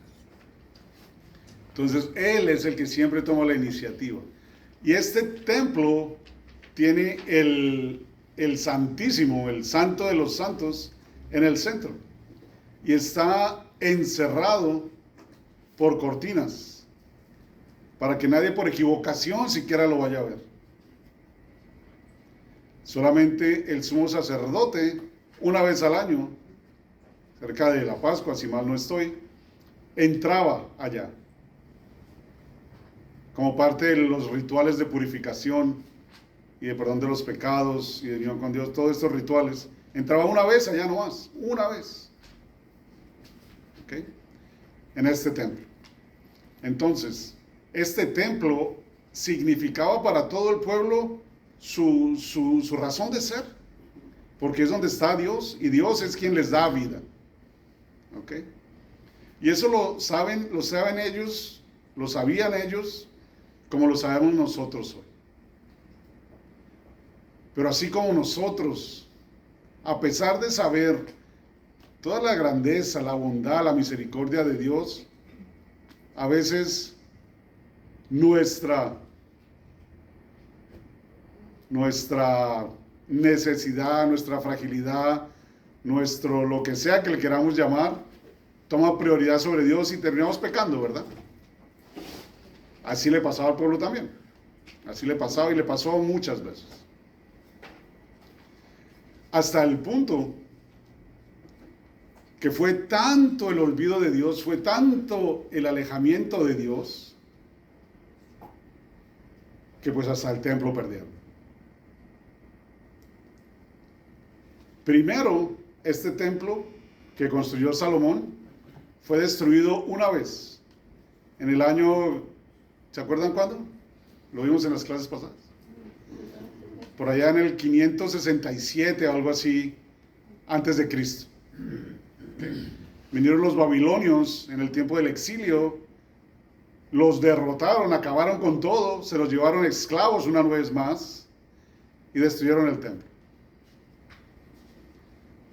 Entonces, Él es el que siempre toma la iniciativa. Y este templo tiene el Santísimo, el Santo de los Santos, en el centro. Y está encerrado por cortinas, para que nadie por equivocación siquiera lo vaya a ver. Solamente el sumo sacerdote, una vez al año, cerca de la Pascua, si mal no estoy, entraba allá, como parte de los rituales de purificación y de perdón de los pecados y de unión con Dios, todos estos rituales. Entraba una vez allá nomás, una vez. ¿Ok? En este templo. Entonces, este templo significaba para todo el pueblo su razón de ser, porque es donde está Dios, y Dios es quien les da vida. ¿Ok? Y eso lo saben ellos, lo sabían ellos, como lo sabemos nosotros hoy. Pero así como nosotros, a pesar de saber toda la grandeza, la bondad, la misericordia de Dios, a veces nuestra necesidad, nuestra fragilidad, lo que sea que le queramos llamar, toma prioridad sobre Dios y terminamos pecando, ¿verdad? Así le pasaba al pueblo también. Así le pasaba y le pasó muchas veces. Hasta el punto que fue tanto el olvido de Dios, fue tanto el alejamiento de Dios, que pues hasta el templo perdieron. Primero, este templo que construyó Salomón fue destruido una vez, en el año, ¿se acuerdan cuándo? Lo vimos en las clases pasadas. Por allá en el 567, algo así, antes de Cristo. Vinieron los babilonios en el tiempo del exilio, los derrotaron, acabaron con todo, se los llevaron esclavos una vez más y destruyeron el templo.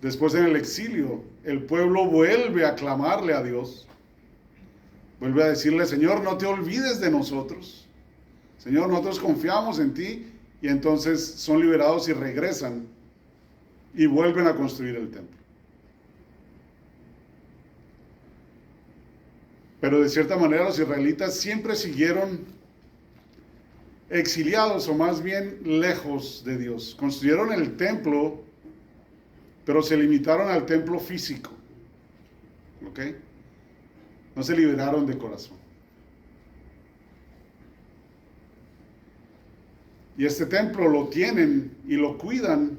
Después en el exilio, el pueblo vuelve a clamarle a Dios, vuelve a decirle: Señor, no te olvides de nosotros, Señor, nosotros confiamos en ti. Y entonces son liberados y regresan y vuelven a construir el templo. Pero de cierta manera los israelitas siempre siguieron exiliados, o más bien lejos de Dios. Construyeron el templo, pero se limitaron al templo físico. ¿Ok? No se liberaron de corazón. Y este templo lo tienen y lo cuidan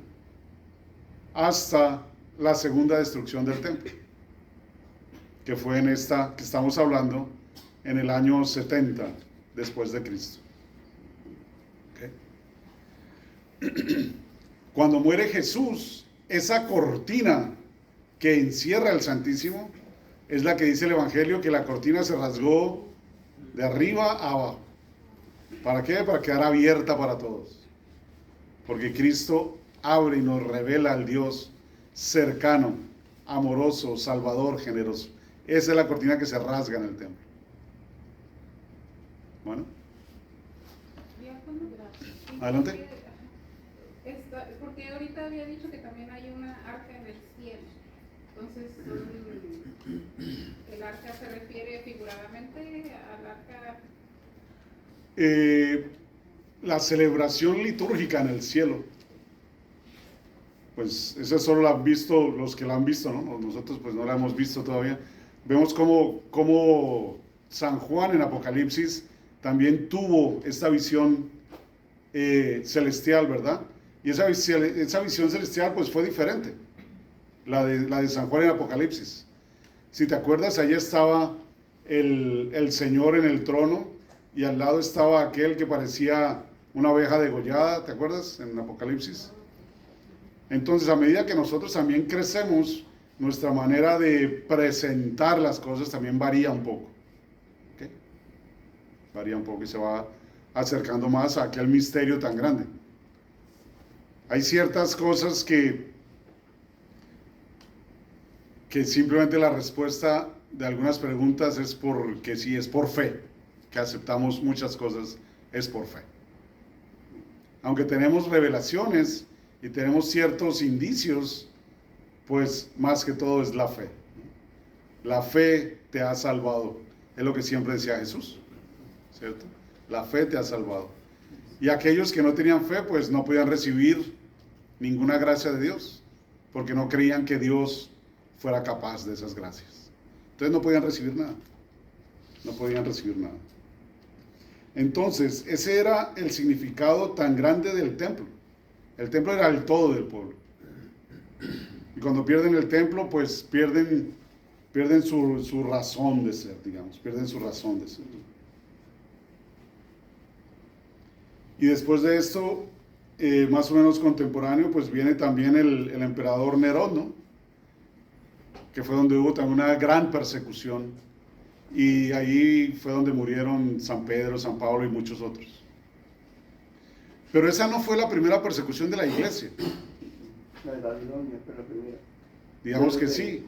hasta la segunda destrucción del templo, que fue en esta que estamos hablando, en el año 70 después de Cristo. ¿Okay? Cuando muere Jesús, esa cortina que encierra el Santísimo es la que dice el Evangelio que la cortina se rasgó de arriba a abajo. ¿Para qué? Para quedar abierta para todos. Porque Cristo abre y nos revela al Dios cercano, amoroso, salvador, generoso. Esa es la cortina que se rasga en el templo. Bueno. Adelante. Porque ahorita había dicho que también hay una arca en el cielo. Entonces, ¿el arca se refiere figuradamente al arca? La celebración litúrgica en el cielo, pues esa solo la han visto los que la han visto, ¿no? Nosotros pues no la hemos visto todavía. Vemos cómo San Juan en Apocalipsis también tuvo esta visión celestial, ¿verdad? Y esa visión celestial pues fue diferente, la de San Juan en Apocalipsis. Si te acuerdas, allí estaba el Señor en el trono, y al lado estaba aquel que parecía una oveja degollada, ¿te acuerdas? En Apocalipsis. Entonces, a medida que nosotros también crecemos, nuestra manera de presentar las cosas también varía un poco. ¿Okay? Varía un poco y se va acercando más a aquel misterio tan grande. Hay ciertas cosas que simplemente la respuesta de algunas preguntas es porque sí, es por fe. Que aceptamos muchas cosas es por fe. Aunque tenemos revelaciones y tenemos ciertos indicios, pues más que todo es la fe. La fe te ha salvado, es lo que siempre decía Jesús, ¿cierto? La fe te ha salvado. Y aquellos que no tenían fe, pues no podían recibir ninguna gracia de Dios, porque no creían que Dios fuera capaz de esas gracias. Entonces no podían recibir nada. No podían recibir nada. Entonces, ese era el significado tan grande del templo. El templo era el todo del pueblo. Y cuando pierden el templo, pues pierden su razón de ser, digamos. Pierden su razón de ser. Y después de esto, más o menos contemporáneo, pues viene también el emperador Nerón, ¿no? Que fue donde hubo también una gran persecución. Y ahí fue donde murieron San Pedro, San Pablo y muchos otros. Pero esa no fue la primera persecución de la iglesia. La de Babilonia fue la primera. Digamos que sí.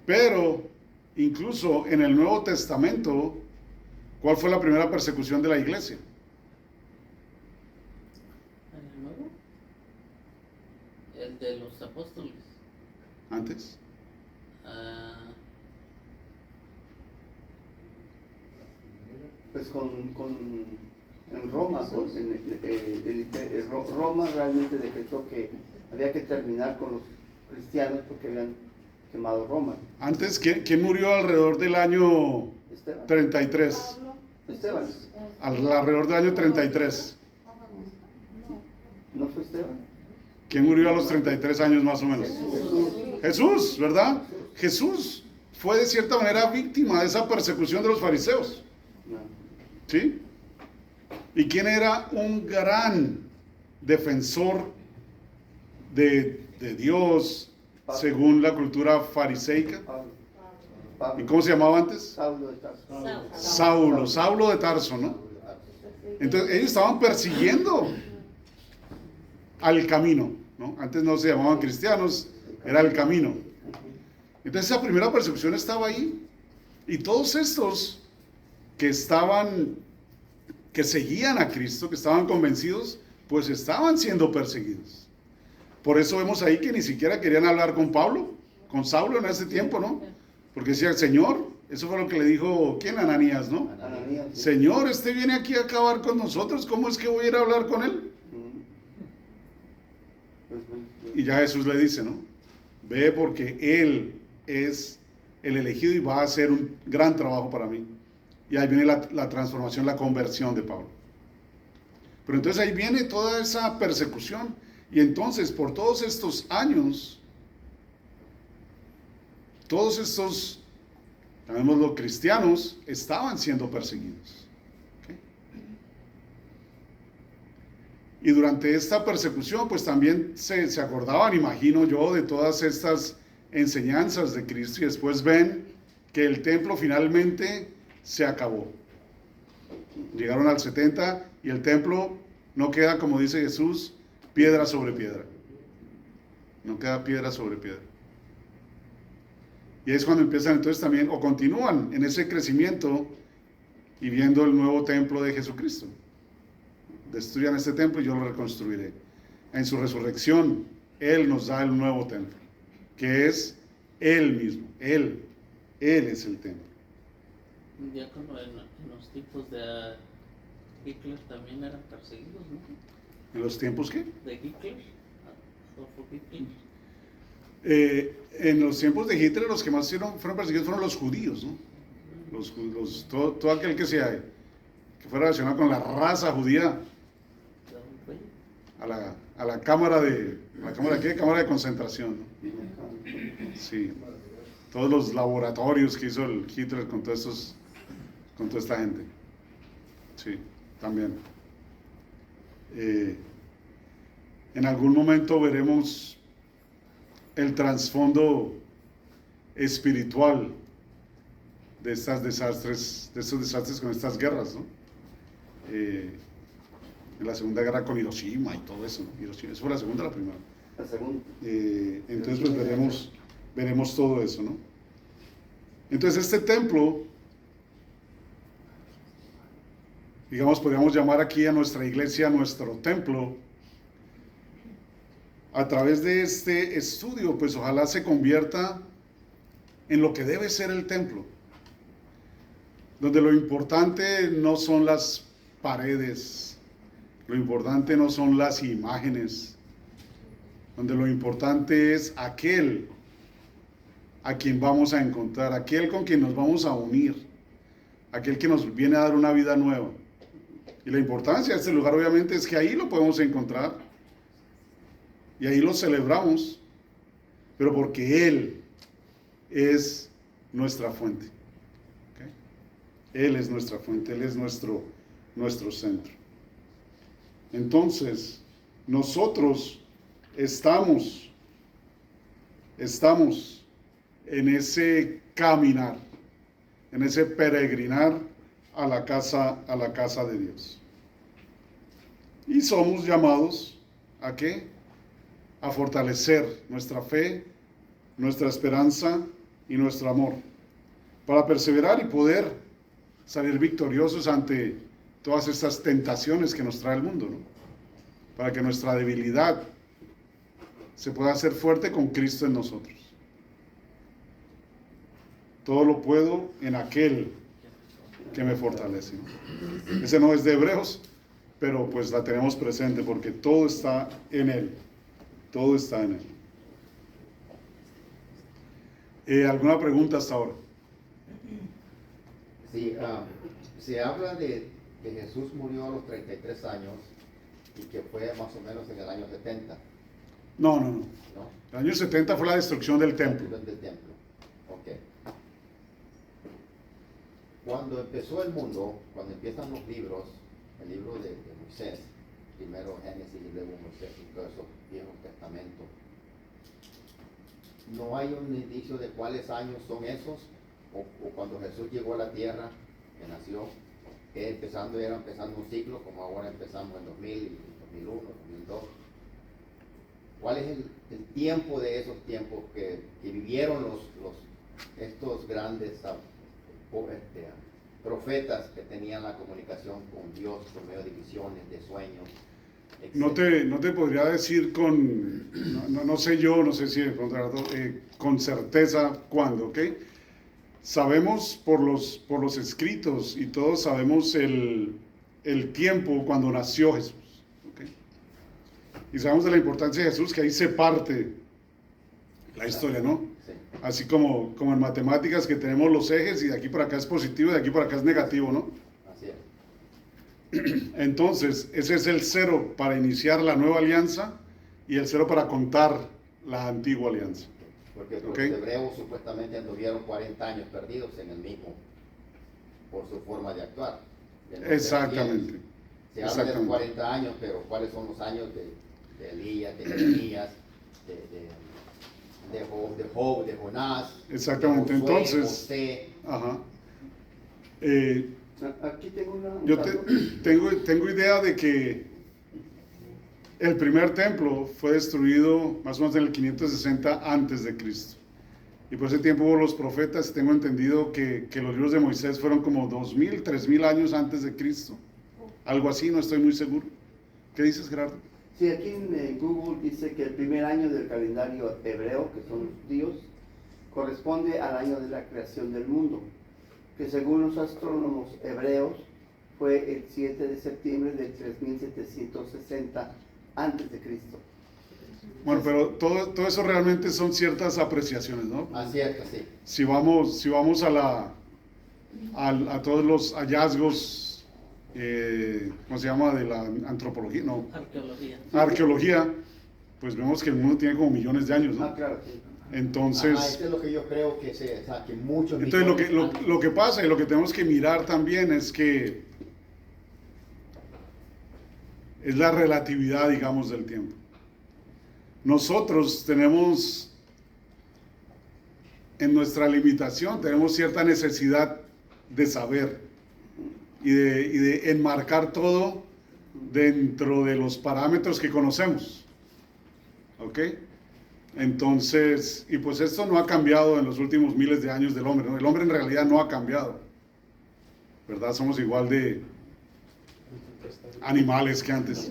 Pero incluso en el Nuevo Testamento, ¿cuál fue la primera persecución de la iglesia? ¿En el nuevo? El de los apóstoles. ¿Antes? Pues en Roma, Roma realmente decretó que había que terminar con los cristianos porque habían quemado Roma. Antes, ¿quién murió alrededor del año Esteban. 33? Esteban. Alrededor del año 33. ¿No fue Esteban? ¿Quién murió a los 33 años más o menos? Jesús, ¿verdad? Jesús fue de cierta manera víctima de esa persecución de los fariseos. No. ¿Sí? ¿Y quién era un gran defensor de Dios según la cultura fariseica? ¿Y cómo se llamaba antes? Saulo de Tarso. Saulo de Tarso, ¿no? Entonces ellos estaban persiguiendo al camino, ¿no? Antes no se llamaban cristianos, era el camino. Entonces esa primera persecución estaba ahí. Y todos estos que seguían a Cristo, que estaban convencidos, pues estaban siendo perseguidos. Por eso vemos ahí que ni siquiera querían hablar con Saulo en ese tiempo, ¿no? Porque decía, Señor, eso fue lo que le dijo, ¿quién? Ananías, ¿no? Ananías, sí. Señor, este viene aquí a acabar con nosotros, ¿cómo es que voy a ir a hablar con él? Y ya Jesús le dice, ¿no? Ve porque él es el elegido y va a hacer un gran trabajo para mí. Y ahí viene la transformación, la conversión de Pablo. Pero entonces ahí viene toda esa persecución. Y entonces por todos estos años, todos estos, llamémoslo cristianos, estaban siendo perseguidos. ¿Okay? Y durante esta persecución, pues también se acordaban, imagino yo, de todas estas enseñanzas de Cristo y después ven que el templo finalmente se acabó. Llegaron al 70 y el templo no queda, como dice Jesús, piedra sobre piedra. No queda piedra sobre piedra. Y es cuando empiezan entonces también, o continúan en ese crecimiento y viendo el nuevo templo de Jesucristo. Destruyan este templo y yo lo reconstruiré. En su resurrección, Él nos da el nuevo templo, que es Él mismo. Él es el templo. Ya como en los tiempos de Hitler también eran perseguidos, ¿no? ¿En los tiempos qué? De Hitler, Adolfo Hitler. En los tiempos de Hitler los que más fueron perseguidos fueron los judíos, ¿no? Todo aquel que fuera relacionado con la raza judía, a la cámara de concentración, ¿no? Sí, todos los laboratorios que hizo el Hitler con toda esta gente. Sí, también. En algún momento veremos el trasfondo espiritual de estos desastres con estas guerras, ¿no? En la Segunda Guerra con Hiroshima y todo eso, ¿no? ¿Eso fue la segunda o la primera? La segunda. Entonces pues veremos todo eso, ¿no? Entonces este templo, digamos, podríamos llamar aquí a nuestra iglesia nuestro templo. A través de este estudio, pues ojalá se convierta en lo que debe ser el templo, donde lo importante no son las paredes, lo importante no son las imágenes, donde lo importante es aquel a quien vamos a encontrar, aquel con quien nos vamos a unir, aquel que nos viene a dar una vida nueva. Y la importancia de este lugar obviamente es que ahí lo podemos encontrar. Y ahí lo celebramos, pero porque Él es nuestra fuente. ¿Okay? Él es nuestra fuente, Él es nuestro centro. Entonces, nosotros estamos en ese caminar, en ese peregrinar a la casa de Dios. Y somos llamados ¿a qué? A fortalecer nuestra fe, nuestra esperanza y nuestro amor, para perseverar y poder salir victoriosos ante todas estas tentaciones que nos trae el mundo, ¿no? Para que nuestra debilidad se pueda hacer fuerte con Cristo en nosotros. Todo lo puedo en aquel que me fortalece. ¿No? Ese no es de Hebreos, pero pues la tenemos presente porque todo está en Él. Todo está en Él. ¿Alguna pregunta hasta ahora? Sí, se habla de que Jesús murió a los 33 años y que fue más o menos en el año 70, No. ¿no? El año 70 fue la destrucción del templo. Del templo. Ok. Cuando empezó el mundo, cuando empiezan los libros, el libro de Moisés, primero Génesis y luego Moisés y todo eso, Viejo Testamento, no hay un indicio de cuáles años son esos, o cuando Jesús llegó a la tierra, que nació, que era empezando un ciclo, como ahora empezamos en 2000, 2001, 2002. ¿Cuál es el tiempo de esos tiempos que vivieron estos grandes profetas que tenían la comunicación con Dios por medio de visiones, de sueños? No te podría decir no sé yo, no sé si con certeza cuándo, ¿ok? Sabemos por los escritos y todos sabemos el tiempo cuando nació Jesús, ¿ok? Y sabemos de la importancia de Jesús, que ahí se parte la historia, ¿no? Sí. Así como en matemáticas que tenemos los ejes y de aquí para acá es positivo y de aquí para acá es negativo, ¿no? Así es. Entonces, ese es el 0 para iniciar la nueva alianza y el 0 para contar la antigua alianza. Porque los Okay. hebreos supuestamente anduvieron 40 años perdidos en el mismo, por su forma de actuar. De no ser Exactamente. fieles. Se habla de 40 años, pero ¿cuáles son los años de Elías, de Jeremías, de Job, de Jonás? Exactamente. De Josué, Entonces, José? ajá. Aquí tengo un Yo dato. tengo idea de que el primer templo fue destruido más o menos en el 560 antes de Cristo. Y por ese tiempo hubo los profetas. Tengo entendido que los libros de Moisés fueron como 2000, 3000 años antes de Cristo. Algo así, no estoy muy seguro. ¿Qué dices, Gerardo? Sí, aquí en Google dice que el primer año del calendario hebreo, que son los judíos, corresponde al año de la creación del mundo, que según los astrónomos hebreos fue el 7 de septiembre del 3760 antes de Cristo. Bueno, pero todo eso realmente son ciertas apreciaciones, ¿no? Así es, así. Si vamos a todos los hallazgos, ¿cómo se llama? De la antropología, no, Arqueología. arqueología, pues vemos que el mundo tiene como millones de años, ¿no? Ah, claro, sí. Entonces, Eso es lo que yo creo que que muchos entonces millones lo que pasa y lo que tenemos que mirar también es que es la relatividad, digamos, del tiempo. Nosotros tenemos, en nuestra limitación, tenemos cierta necesidad de saber y de enmarcar todo dentro de los parámetros que conocemos. ¿Ok? Entonces, y pues esto no ha cambiado en los últimos miles de años del hombre, ¿no? El hombre en realidad no ha cambiado, ¿verdad? Somos igual de animales que antes.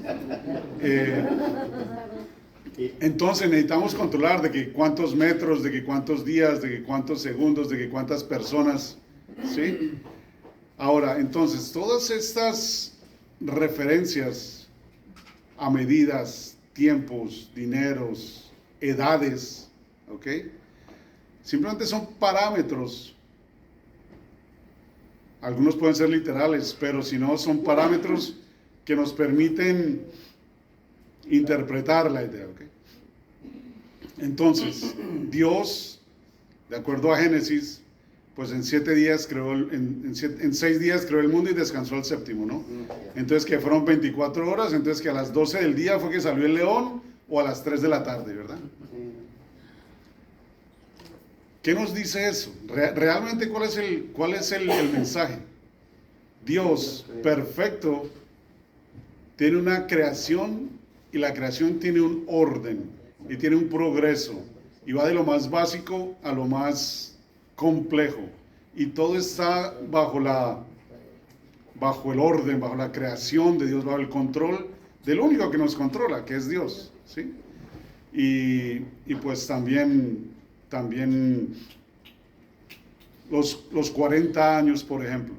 Entonces necesitamos controlar de que cuántos metros, de que cuántos días, de que cuántos segundos, de que cuántas personas, ¿sí? Ahora, entonces, todas estas referencias a medidas, tiempos, dineros, edades, ¿ok? Simplemente son parámetros. Algunos pueden ser literales, pero si no, son parámetros que nos permiten interpretar la idea, ¿ok? Entonces, Dios, de acuerdo a Génesis, pues en 7 días creó, en 6 días creó el mundo y descansó el séptimo, ¿no? Entonces que fueron 24 horas, entonces que a las 12 del día fue que salió el león o a las 3 de la tarde, ¿verdad? ¿Qué nos dice eso? Realmente, ¿cuál es el mensaje? Dios, perfecto, tiene una creación y la creación tiene un orden y tiene un progreso y va de lo más básico a lo más complejo y todo está bajo el orden, bajo la creación de Dios, bajo el control del único que nos controla, que es Dios, ¿sí? Y pues también los 40 años, por ejemplo,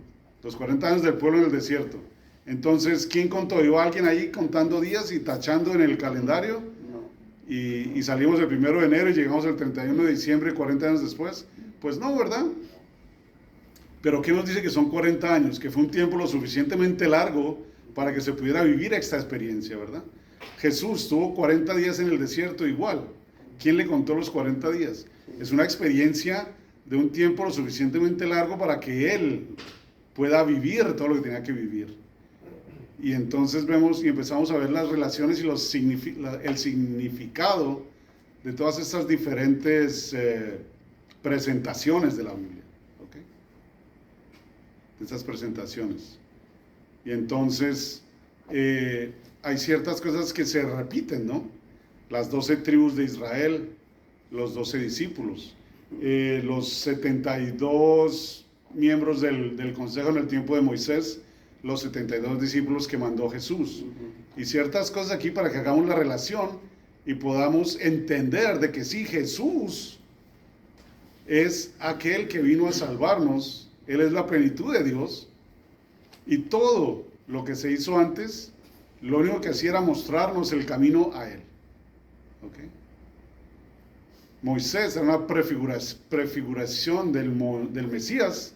Los 40 años del pueblo en el desierto. Entonces, ¿quién contó? ¿Iba alguien ahí contando días y tachando en el calendario? No. Y salimos el 1 de enero y llegamos el 31 de diciembre, 40 años después. Pues no, ¿verdad? Pero ¿qué nos dice que son 40 años? Que fue un tiempo lo suficientemente largo para que se pudiera vivir esta experiencia, ¿verdad? Jesús tuvo 40 días en el desierto igual. ¿Quién le contó los 40 días? Es una experiencia de un tiempo lo suficientemente largo para que Él pueda vivir todo lo que tenía que vivir. Y entonces vemos y empezamos a ver las relaciones y el significado de todas estas diferentes presentaciones de la Biblia. ¿Okay? De estas presentaciones. Y entonces hay ciertas cosas que se repiten, ¿no? Las 12 tribus de Israel, los 12 discípulos, los 72 miembros del consejo en el tiempo de Moisés, los 72 discípulos que mandó Jesús. Y ciertas cosas aquí para que hagamos la relación y podamos entender de que sí, Jesús es aquel que vino a salvarnos, Él es la plenitud de Dios, y todo lo que se hizo antes, lo único que hacía era mostrarnos el camino a Él. ¿Okay? Moisés era una prefiguración del Mesías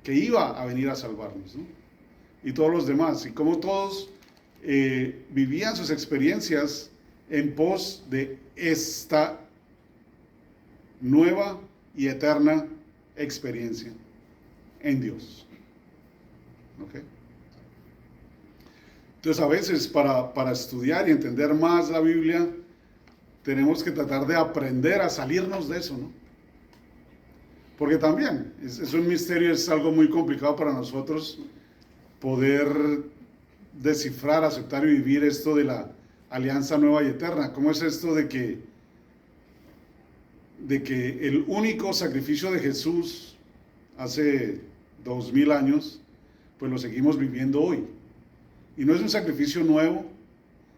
que iba a venir a salvarnos, ¿no? Y todos los demás, y como todos vivían sus experiencias en pos de esta nueva y eterna experiencia en Dios. ¿Okay? Entonces a veces para estudiar y entender más la Biblia tenemos que tratar de aprender a salirnos de eso, ¿no? Porque también es un misterio, es algo muy complicado para nosotros poder descifrar, aceptar y vivir esto de la alianza nueva y eterna. ¿Cómo es esto de que el único sacrificio de Jesús hace 2000 años, pues lo seguimos viviendo hoy? Y no es un sacrificio nuevo,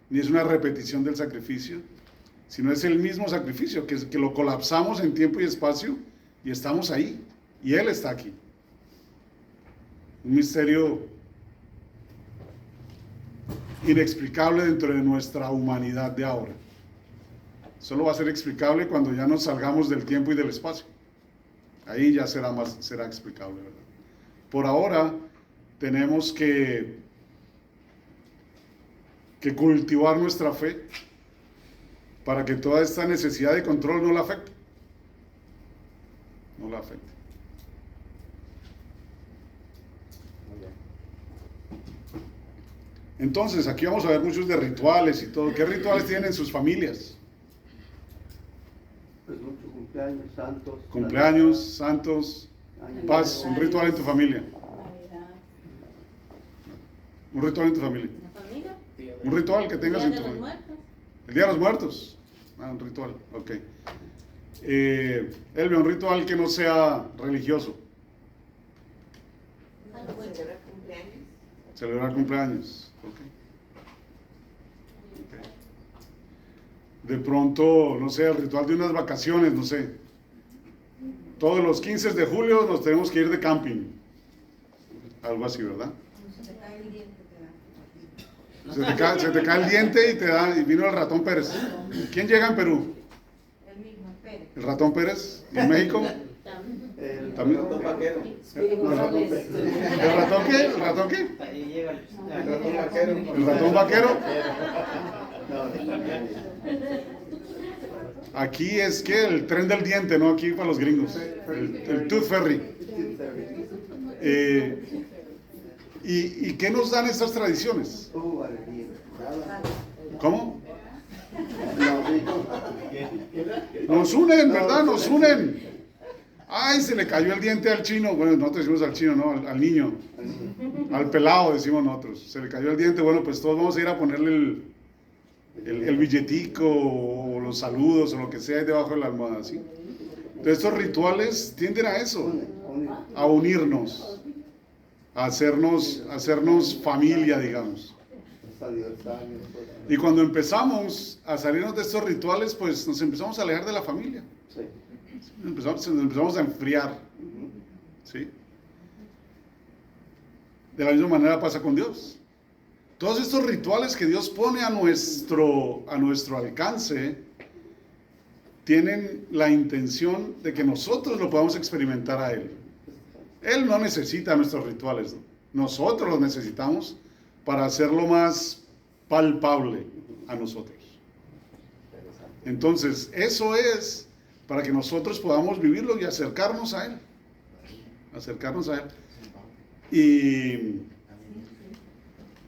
ni es una repetición del sacrificio, sino es el mismo sacrificio, que lo colapsamos en tiempo y espacio y estamos ahí, y Él está aquí. Un misterio inexplicable dentro de nuestra humanidad de ahora. Solo va a ser explicable cuando ya nos salgamos del tiempo y del espacio. Ahí ya será explicable, ¿verdad? Por ahora tenemos que cultivar nuestra fe para que toda esta necesidad de control no la afecte. No la afecte. Entonces, aquí vamos a ver muchos de rituales y todo. ¿Qué rituales tienen sus familias? Pues muchos cumpleaños, santos. Cumpleaños, santos, paz, un ritual en tu familia. Un ritual en tu familia. ¿La familia? Un ritual que tengas en tu ¿El Día de los familia. Muertos? El Día de los Muertos. Un ritual, ok. Elvia, un ritual que no sea religioso. Celebrar cumpleaños. Celebrar cumpleaños, ok. De pronto, no sé, el ritual de unas vacaciones, no sé. Todos los 15 de julio nos tenemos que ir de camping. Algo así, ¿verdad? Se te cae el diente y vino el ratón Pérez. ¿Quién llega en Perú? El mismo, Pérez. ¿El ratón Pérez? ¿Y en México? También. ratón vaquero. ¿El ratón qué? ¿El ratón qué? Ahí llega El ratón vaquero. ¿El ratón vaquero? Aquí es que el tren del diente, ¿no? Aquí para los gringos. El Tooth Ferry. ¿Y qué nos dan estas tradiciones? ¿Cómo? Nos unen, ¿verdad? Nos unen. Ay, se le cayó el diente al chino. Bueno, nosotros decimos al chino, ¿no? Al niño. Al pelado decimos nosotros. Se le cayó el diente. Bueno, pues todos vamos a ir a ponerle el billetico o los saludos o lo que sea ahí debajo de la almohada, ¿sí? Entonces estos rituales tienden a eso, a unirnos, a hacernos familia, digamos. Y cuando empezamos a salirnos de estos rituales, pues nos empezamos a alejar de la familia. Nos empezamos a enfriar, ¿sí? De la misma manera pasa con Dios. Todos estos rituales que Dios pone a nuestro alcance tienen la intención de que nosotros lo podamos experimentar a Él. Él no necesita nuestros rituales, ¿no? Nosotros los necesitamos para hacerlo más palpable a nosotros. Entonces, eso es para que nosotros podamos vivirlo y acercarnos a Él. Acercarnos a Él.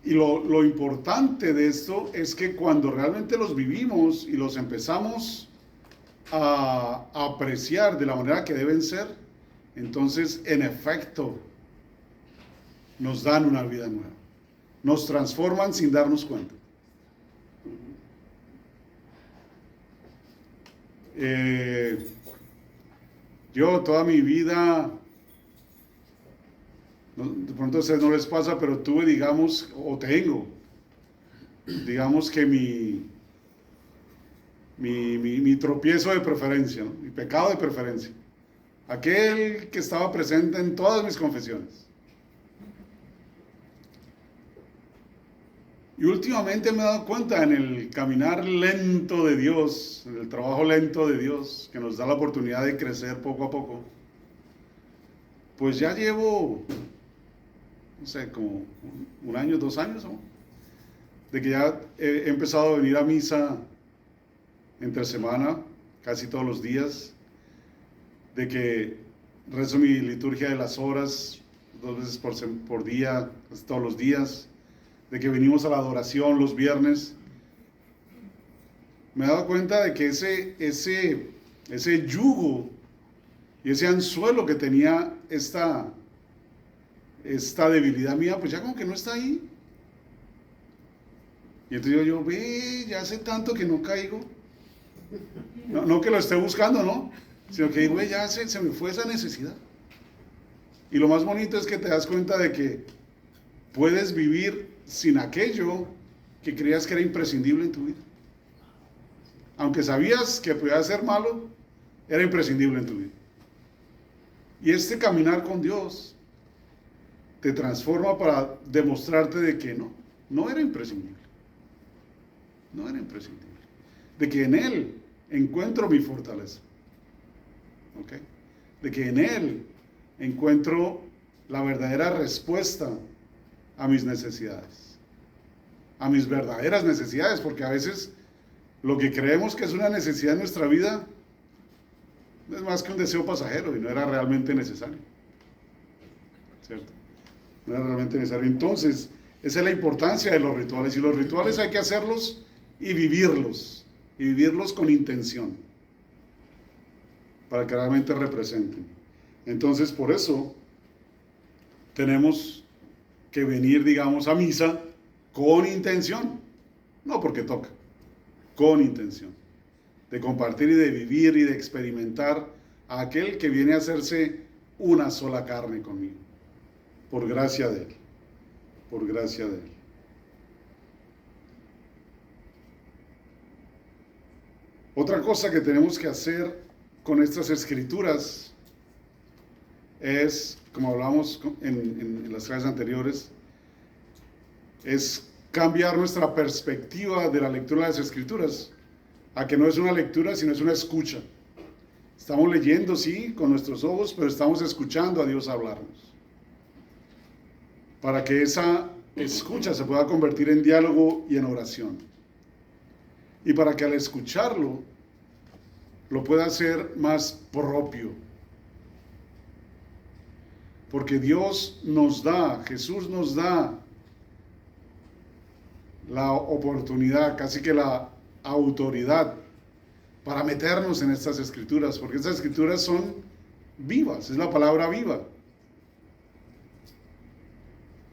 Y lo importante de esto es que cuando realmente los vivimos y los empezamos a apreciar de la manera que deben ser, entonces en efecto nos dan una vida nueva. Nos transforman sin darnos cuenta. Yo toda mi vida, de pronto a ustedes no les pasa, pero tuve, digamos, o tengo, digamos que mi tropiezo de preferencia, ¿no? Mi pecado de preferencia. Aquel que estaba presente en todas mis confesiones. Y últimamente me he dado cuenta en el caminar lento de Dios, en el trabajo lento de Dios, que nos da la oportunidad de crecer poco a poco. Pues ya llevo, no sé, como 1 año, 2 años, ¿no? De que ya he empezado a venir a misa entre semana, casi todos los días, de que rezo mi liturgia de las horas 2 veces por día, casi todos los días, de que venimos a la adoración los viernes. Me he dado cuenta de que ese yugo y ese anzuelo que tenía esta debilidad mía, pues ya como que no está ahí. Y entonces yo ya hace tanto que no caigo. No que lo esté buscando, ¿no? Sino que digo, ya se me fue esa necesidad. Y lo más bonito es que te das cuenta de que puedes vivir sin aquello que creías que era imprescindible en tu vida. Aunque sabías que podía ser malo, era imprescindible en tu vida. Y este caminar con Dios te transforma para demostrarte de que no era imprescindible. No era imprescindible. De que en Él encuentro mi fortaleza. ¿Ok? De que en Él encuentro la verdadera respuesta a mis necesidades, a mis verdaderas necesidades, porque a veces lo que creemos que es una necesidad en nuestra vida no es más que un deseo pasajero y no era realmente necesario, ¿cierto? No era realmente necesario. Entonces, esa es la importancia de los rituales, y los rituales hay que hacerlos y vivirlos con intención, para que realmente representen. Entonces, por eso tenemos que venir, digamos, a misa con intención, no porque toca, con intención, de compartir y de vivir y de experimentar a aquel que viene a hacerse una sola carne conmigo, por gracia de Él, por gracia de Él. Otra cosa que tenemos que hacer con estas escrituras es, como hablamos en las clases anteriores, es cambiar nuestra perspectiva de la lectura de las escrituras a que no es una lectura, sino es una escucha. Estamos leyendo, sí, con nuestros ojos, pero estamos escuchando a Dios hablarnos. Para que esa escucha se pueda convertir en diálogo y en oración. Y para que al escucharlo lo pueda hacer más propio. Porque Dios nos da, Jesús nos da la oportunidad, casi que la autoridad para meternos en estas escrituras, porque estas escrituras son vivas, es la palabra viva.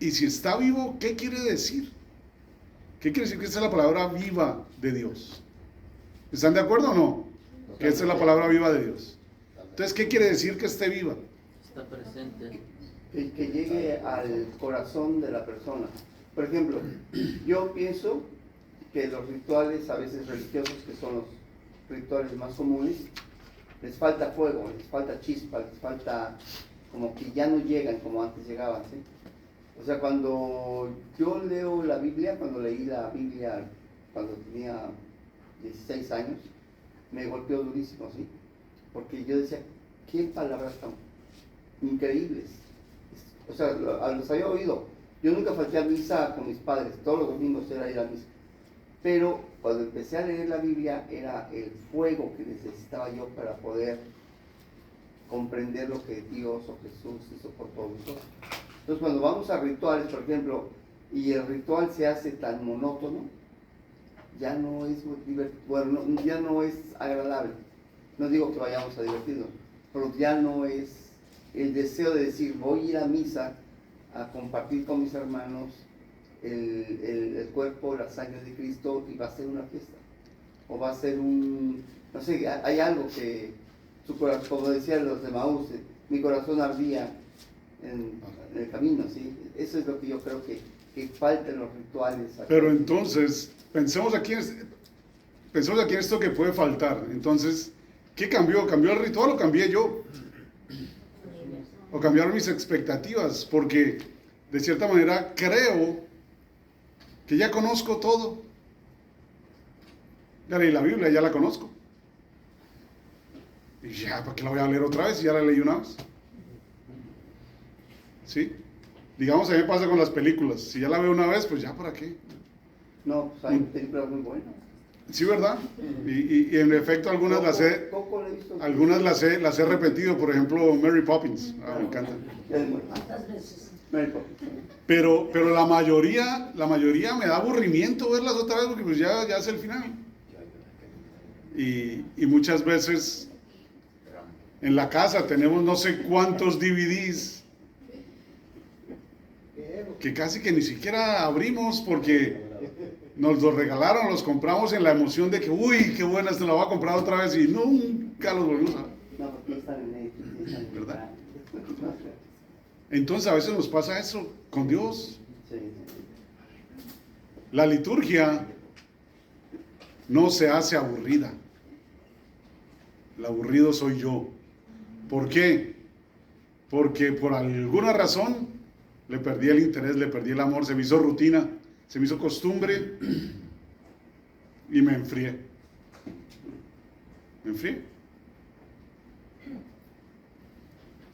Y si está vivo, ¿qué quiere decir? ¿Qué quiere decir que esta es la palabra viva de Dios? ¿Están de acuerdo o no? Que esta es la palabra viva de Dios. Entonces, ¿qué quiere decir que esté viva? Está presente. Que llegue al corazón de la persona. Por ejemplo, yo pienso que los rituales a veces religiosos, que son los rituales más comunes, les falta fuego, les falta chispa, les falta, como que ya no llegan como antes llegaban, ¿sí? O sea, cuando yo leo la Biblia, cuando leí la Biblia cuando tenía 16 años, me golpeó durísimo, ¿sí? Porque yo decía, qué palabras tan increíbles. O sea, los había oído. Yo nunca falté a misa con mis padres, todos los domingos era ir a misa. Pero cuando empecé a leer la Biblia era el fuego que necesitaba yo para poder comprender lo que Dios o Jesús hizo por todos nosotros. Entonces cuando vamos a rituales, por ejemplo, y el ritual se hace tan monótono, ya no es bueno, ya no es agradable. No digo que vayamos a divertirnos, pero ya no es el deseo de decir, voy a ir a misa a compartir con mis hermanos el cuerpo, la sangre de Cristo, y va a ser una fiesta. O va a ser no sé, hay algo que su corazón, como decían los de Maús, mi corazón ardía en el camino, ¿sí? Eso es lo que yo creo que falta en los rituales. Pero entonces, pensemos aquí en esto que puede faltar. Entonces, ¿qué cambió? ¿Cambió el ritual o cambié yo? ¿O cambiaron mis expectativas? Porque, de cierta manera, creo que ya conozco todo. Ya leí la Biblia, ya la conozco. Y ya, ¿para qué la voy a leer otra vez? Ya la leí una vez. ¿Sí? Digamos, a mí me pasa con las películas. Si ya la veo una vez, pues ya, ¿para qué? No, pues hay películas muy buenas. Sí, ¿verdad? Y en efecto algunas las he repetido. Por ejemplo, Mary Poppins. Me encanta. ¿Cuántas veces? Mary Poppins. Pero la mayoría me da aburrimiento verlas otra vez porque pues ya es el final. Y muchas veces en la casa tenemos no sé cuántos DVDs que casi que ni siquiera abrimos porque nos los regalaron, los compramos en la emoción de que, uy, qué buena, se la voy a comprar otra vez y nunca los volvimos a ver. No, porque están en Netflix, ¿Verdad? Entonces a veces nos pasa eso con Dios. Sí. La liturgia no se hace aburrida. El aburrido soy yo. ¿Por qué? Porque por alguna razón le perdí el interés, le perdí el amor, se me hizo rutina, se me hizo costumbre y me enfrié. Me enfrié.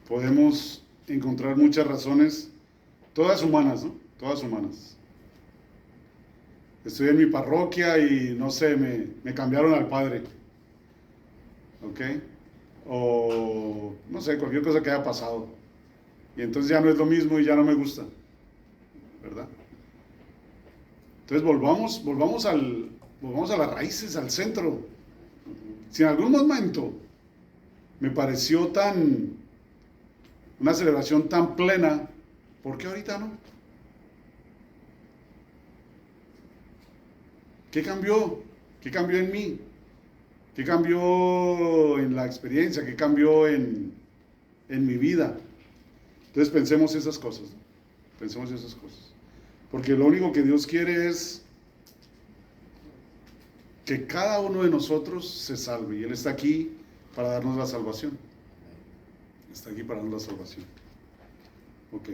Podemos encontrar muchas razones, todas humanas, ¿no? Todas humanas. Estoy en mi parroquia y no sé, me cambiaron al padre. ¿Ok? O no sé, cualquier cosa que haya pasado. Y entonces ya no es lo mismo y ya no me gusta. ¿Verdad? Entonces volvamos a las raíces, al centro. Si en algún momento me pareció una celebración tan plena, ¿por qué ahorita no? ¿Qué cambió? ¿Qué cambió en mí? ¿Qué cambió en la experiencia? ¿Qué cambió en mi vida? Entonces pensemos esas cosas, ¿no? Pensemos esas cosas. Porque lo único que Dios quiere es que cada uno de nosotros se salve. Y Él está aquí para darnos la salvación. Está aquí para darnos la salvación. Ok.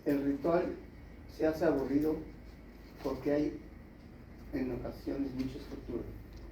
El ritual se hace aburrido porque hay en ocasiones mucha estructura.